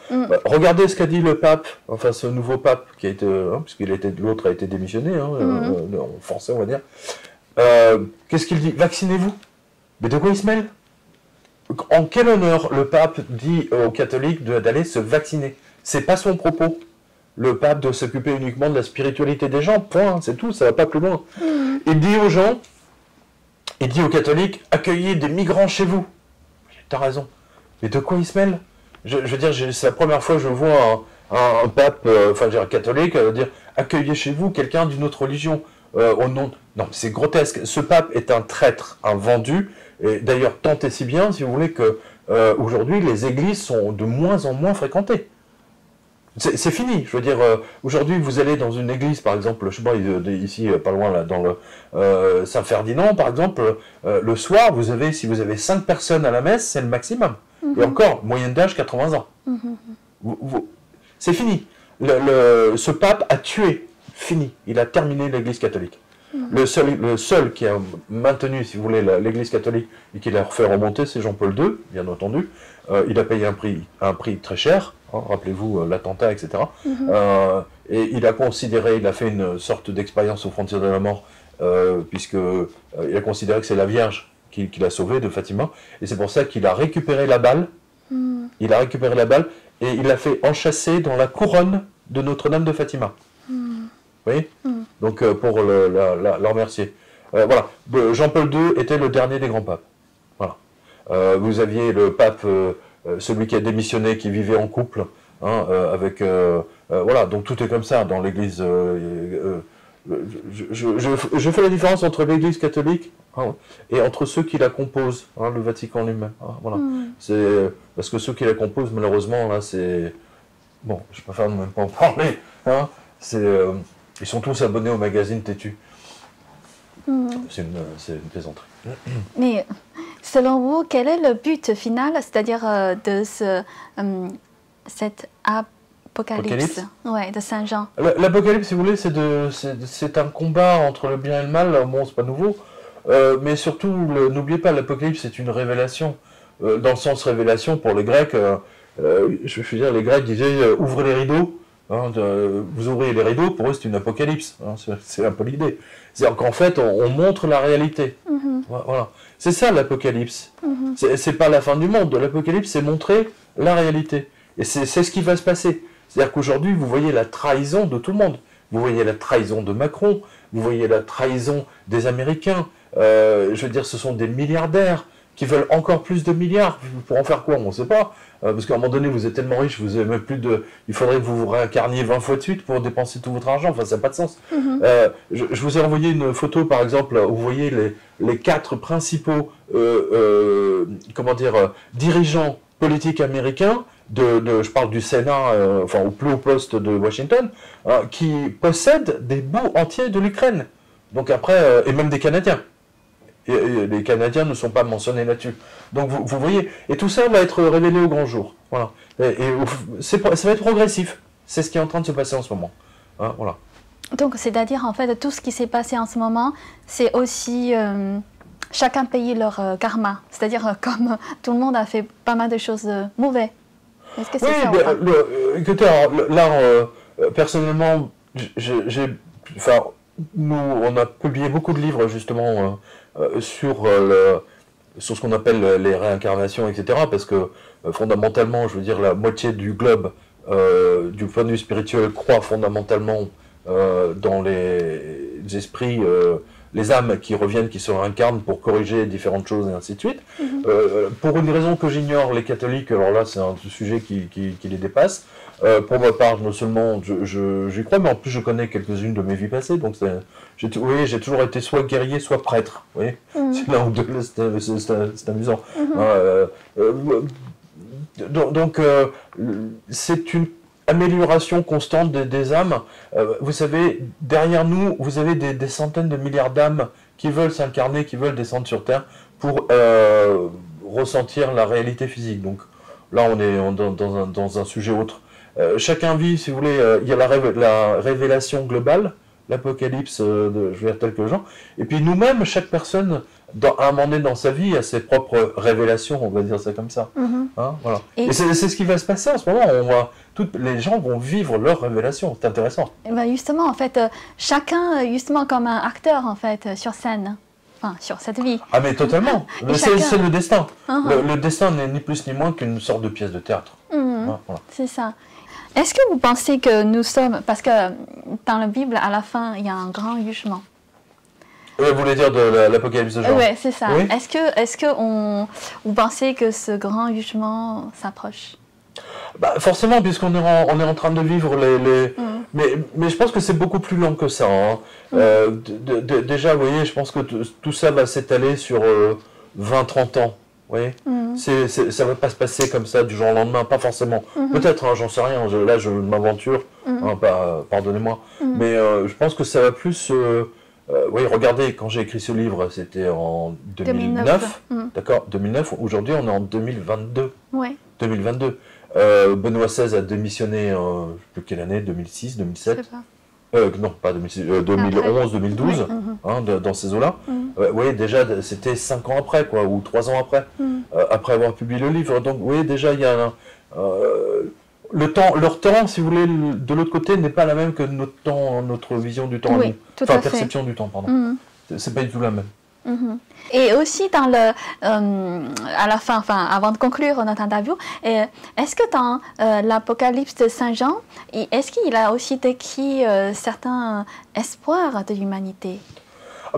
Regardez ce qu'a dit le pape, enfin ce nouveau pape qui a été, l'autre a été démissionné, forcé on va dire. Qu'est-ce qu'il dit? Vaccinez-vous. Mais de quoi il se mêle? En quel honneur le pape dit aux catholiques d'aller se vacciner? C'est pas son propos. Le pape doit s'occuper uniquement de la spiritualité des gens, point, c'est tout, ça va pas plus loin. Il dit aux gens, il dit aux catholiques, accueillez des migrants chez vous. T'as raison. Mais de quoi il se mêle? Je veux dire, c'est la première fois que je vois un pape, un catholique, dire, accueillez chez vous quelqu'un d'une autre religion. Au nom... Non, c'est grotesque. Ce pape est un traître, un vendu. Et d'ailleurs, tant et si bien, si vous voulez, que aujourd'hui, les églises sont de moins en moins fréquentées. C'est fini. Je veux dire, aujourd'hui, vous allez dans une église, par exemple, je sais pas, ici, pas loin, là, dans le Saint-Ferdinand, par exemple, le soir, si vous avez 5 personnes à la messe, c'est le maximum. Et encore, moyenne d'âge, 80 ans. C'est fini. Ce pape a tué. Fini. Il a terminé l'église catholique. Le seul qui a maintenu, si vous voulez, l'église catholique et qui l'a fait remonter, c'est Jean-Paul II, bien entendu. Il a payé un prix très cher, hein, rappelez-vous l'attentat, etc. Et il a fait une sorte d'expérience aux frontières de la mort, puisqu'il a considéré que c'est la Vierge qui l'a sauvé de Fatima. Et c'est pour ça qu'il a récupéré la balle. Il a récupéré la balle et il l'a fait enchâsser dans la couronne de Notre-Dame de Fatima. Vous voyez? Donc pour le remercier. Voilà. Jean-Paul II était le dernier des grands papes. Voilà. Vous aviez le pape, celui qui a démissionné, qui vivait en couple, hein, avec... voilà, donc tout est comme ça dans l'Église. Je fais la différence entre l'Église catholique, hein, et entre ceux qui la composent, hein, le Vatican lui-même. Hein, voilà. Parce que ceux qui la composent, malheureusement, là, c'est... Bon, je préfère ne même pas en parler. Hein, ils sont tous abonnés au magazine Têtu. C'est une plaisanterie. Mais selon vous, quel est le but final, c'est-à-dire de cet apocalypse de Saint Jean? L'apocalypse, si vous voulez, c'est un combat entre le bien et le mal. Bon, c'est pas nouveau. Mais surtout, n'oubliez pas, l'apocalypse, c'est une révélation. Dans le sens révélation, pour les Grecs, je veux dire, les Grecs disaient ouvrez les rideaux. Hein, vous ouvrez les rideaux, pour eux c'est une apocalypse, hein, c'est un peu l'idée. C'est-à-dire qu'en fait on montre la réalité. Voilà. C'est ça l'apocalypse. C'est pas la fin du monde. L'apocalypse c'est montrer la réalité. Et c'est ce qui va se passer. C'est-à-dire qu'aujourd'hui vous voyez la trahison de tout le monde. Vous voyez la trahison de Macron, vous voyez la trahison des Américains. Je veux dire, ce sont des milliardaires qui veulent encore plus de milliards. Pour en faire quoi? On ne sait pas. Parce qu'à un moment donné, vous êtes tellement riche, vous avez même plus de... Il faudrait que vous vous réincarniez 20 fois de suite pour dépenser tout votre argent. Enfin, ça n'a pas de sens. Je vous ai envoyé une photo, par exemple, où vous voyez les 4 principaux dirigeants politiques américains, je parle du Sénat, au plus haut poste de Washington, qui possèdent des bouts entiers de l'Ukraine. Donc après, et même des Canadiens. Et les Canadiens ne sont pas mentionnés là-dessus. Donc vous voyez, et tout ça va être révélé au grand jour. Voilà. Ça va être progressif. C'est ce qui est en train de se passer en ce moment. Hein, voilà. Donc c'est-à-dire en fait tout ce qui s'est passé en ce moment, c'est aussi chacun payer leur karma. C'est-à-dire comme tout le monde a fait pas mal de choses mauvaises. Est-ce que c'est ça ou pas? Écoutez, là, personnellement, nous, on a publié beaucoup de livres justement sur ce qu'on appelle les réincarnations, etc. Parce que fondamentalement, je veux dire, la moitié du globe, du point de vue spirituel, croit fondamentalement dans les esprits, les âmes qui reviennent, qui se réincarnent pour corriger différentes choses et ainsi de suite. Pour une raison que j'ignore, les catholiques, alors là c'est un sujet qui les dépasse. Pour ma part, non seulement j'y crois, mais en plus je connais quelques-unes de mes vies passées, donc j'ai toujours été soit guerrier, soit prêtre. Vous voyez, c'est l'un ou deux, c'est amusant. Donc c'est une amélioration constante des âmes. Vous savez, derrière nous, vous avez des centaines de milliards d'âmes qui veulent s'incarner, qui veulent descendre sur Terre pour ressentir la réalité physique. Donc là, on est dans un sujet autre. Chacun vit, si vous voulez, il y a la révélation globale, l'apocalypse, je veux dire, tel que gens. Et puis nous-mêmes, chaque personne, à un moment donné dans sa vie, a ses propres révélations, on va dire ça comme ça. Hein, voilà. Et c'est ce qui va se passer en ce moment. Les gens vont vivre leurs révélations. C'est intéressant. Et ben justement, en fait, chacun, justement, comme un acteur, en fait, sur scène. Enfin, sur cette vie. Ah mais totalement. C'est le destin. Le destin n'est ni plus ni moins qu'une sorte de pièce de théâtre. Voilà. C'est ça. Est-ce que vous pensez que nous sommes... Parce que dans la Bible, à la fin, il y a un grand jugement. Vous voulez dire de l'Apocalypse de Jean? Oui, c'est ça. Oui. Est-ce que vous pensez que ce grand jugement s'approche? Forcément, puisqu'on est en train de vivre mais je pense que c'est beaucoup plus long que ça. Hein. Déjà, vous voyez, je pense que tout ça va s'étaler sur 20-30 ans. Vous voyez, ça ne va pas se passer comme ça du jour au lendemain, pas forcément. Peut-être, hein, j'en sais rien, là je m'aventure, hein, pardonnez-moi. Mais je pense que ça va plus... oui, regardez, quand j'ai écrit ce livre, c'était en 2009. D'accord, 2009. Aujourd'hui, on est en 2022. Oui. 2022. Benoît XVI a démissionné, je ne sais plus quelle année, 2006, 2007. Non, pas 2006, 2011, 2012, hein, dans ces eaux-là. Oui, déjà, c'était 5 ans après, quoi, ou 3 ans après, après avoir publié le livre. Donc, oui, déjà, il y a leur temps, si vous voulez, de l'autre côté, n'est pas la même que notre temps, notre vision du temps. Oui, tout à fait. Perception du temps, pardon. C'est pas du tout la même. Et aussi, à la fin, avant de conclure notre interview, est-ce que dans l'Apocalypse de Saint Jean, est-ce qu'il a aussi décrit certains espoirs de l'humanité?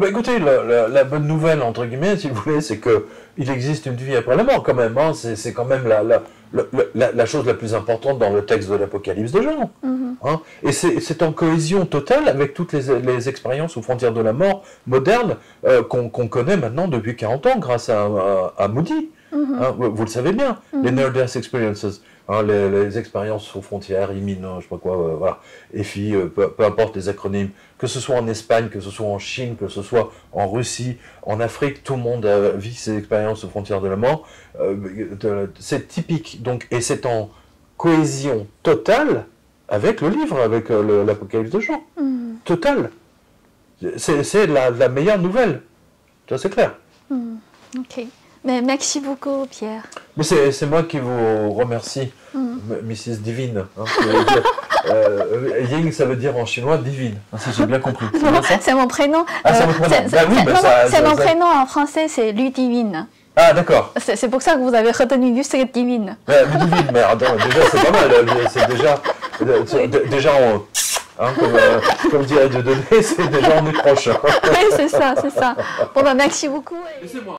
Écoutez, la bonne nouvelle, entre guillemets, si vous voulez, c'est qu'il existe une vie après la mort, quand même. Hein. C'est quand même la chose la plus importante dans le texte de l'Apocalypse de Jean. Hein. Et c'est en cohésion totale avec toutes les expériences aux frontières de la mort modernes qu'on connaît maintenant depuis 40 ans grâce à Moody. Hein, vous le savez bien, les Near-Death Experiences, hein, les expériences aux frontières, IMIN, je sais pas quoi, voilà, EFI, peu importe les acronymes, que ce soit en Espagne, que ce soit en Chine, que ce soit en Russie, en Afrique, tout le monde vit ces expériences aux frontières de la mort. C'est typique, donc, et c'est en cohésion totale avec le livre, avec l'Apocalypse de Jean. Totale. C'est la meilleure nouvelle. Ça, c'est clair. Ok. Mais merci beaucoup, Pierre. Mais c'est moi qui vous remercie, Mrs. Divine. Hein, Ying, ça veut dire en chinois divine, si j'ai bien compris. C'est mon prénom. Ah, c'est mon prénom. C'est mon prénom en français, c'est Ludivine. Ah, d'accord. C'est pour ça que vous avez retenu juste Ludivine. Ludivine, mais attends, déjà, c'est pas mal. C'est déjà hein, comme dirait Dieudonné, c'est déjà on est proche. Oui, c'est ça. Bon, merci beaucoup. Et c'est moi.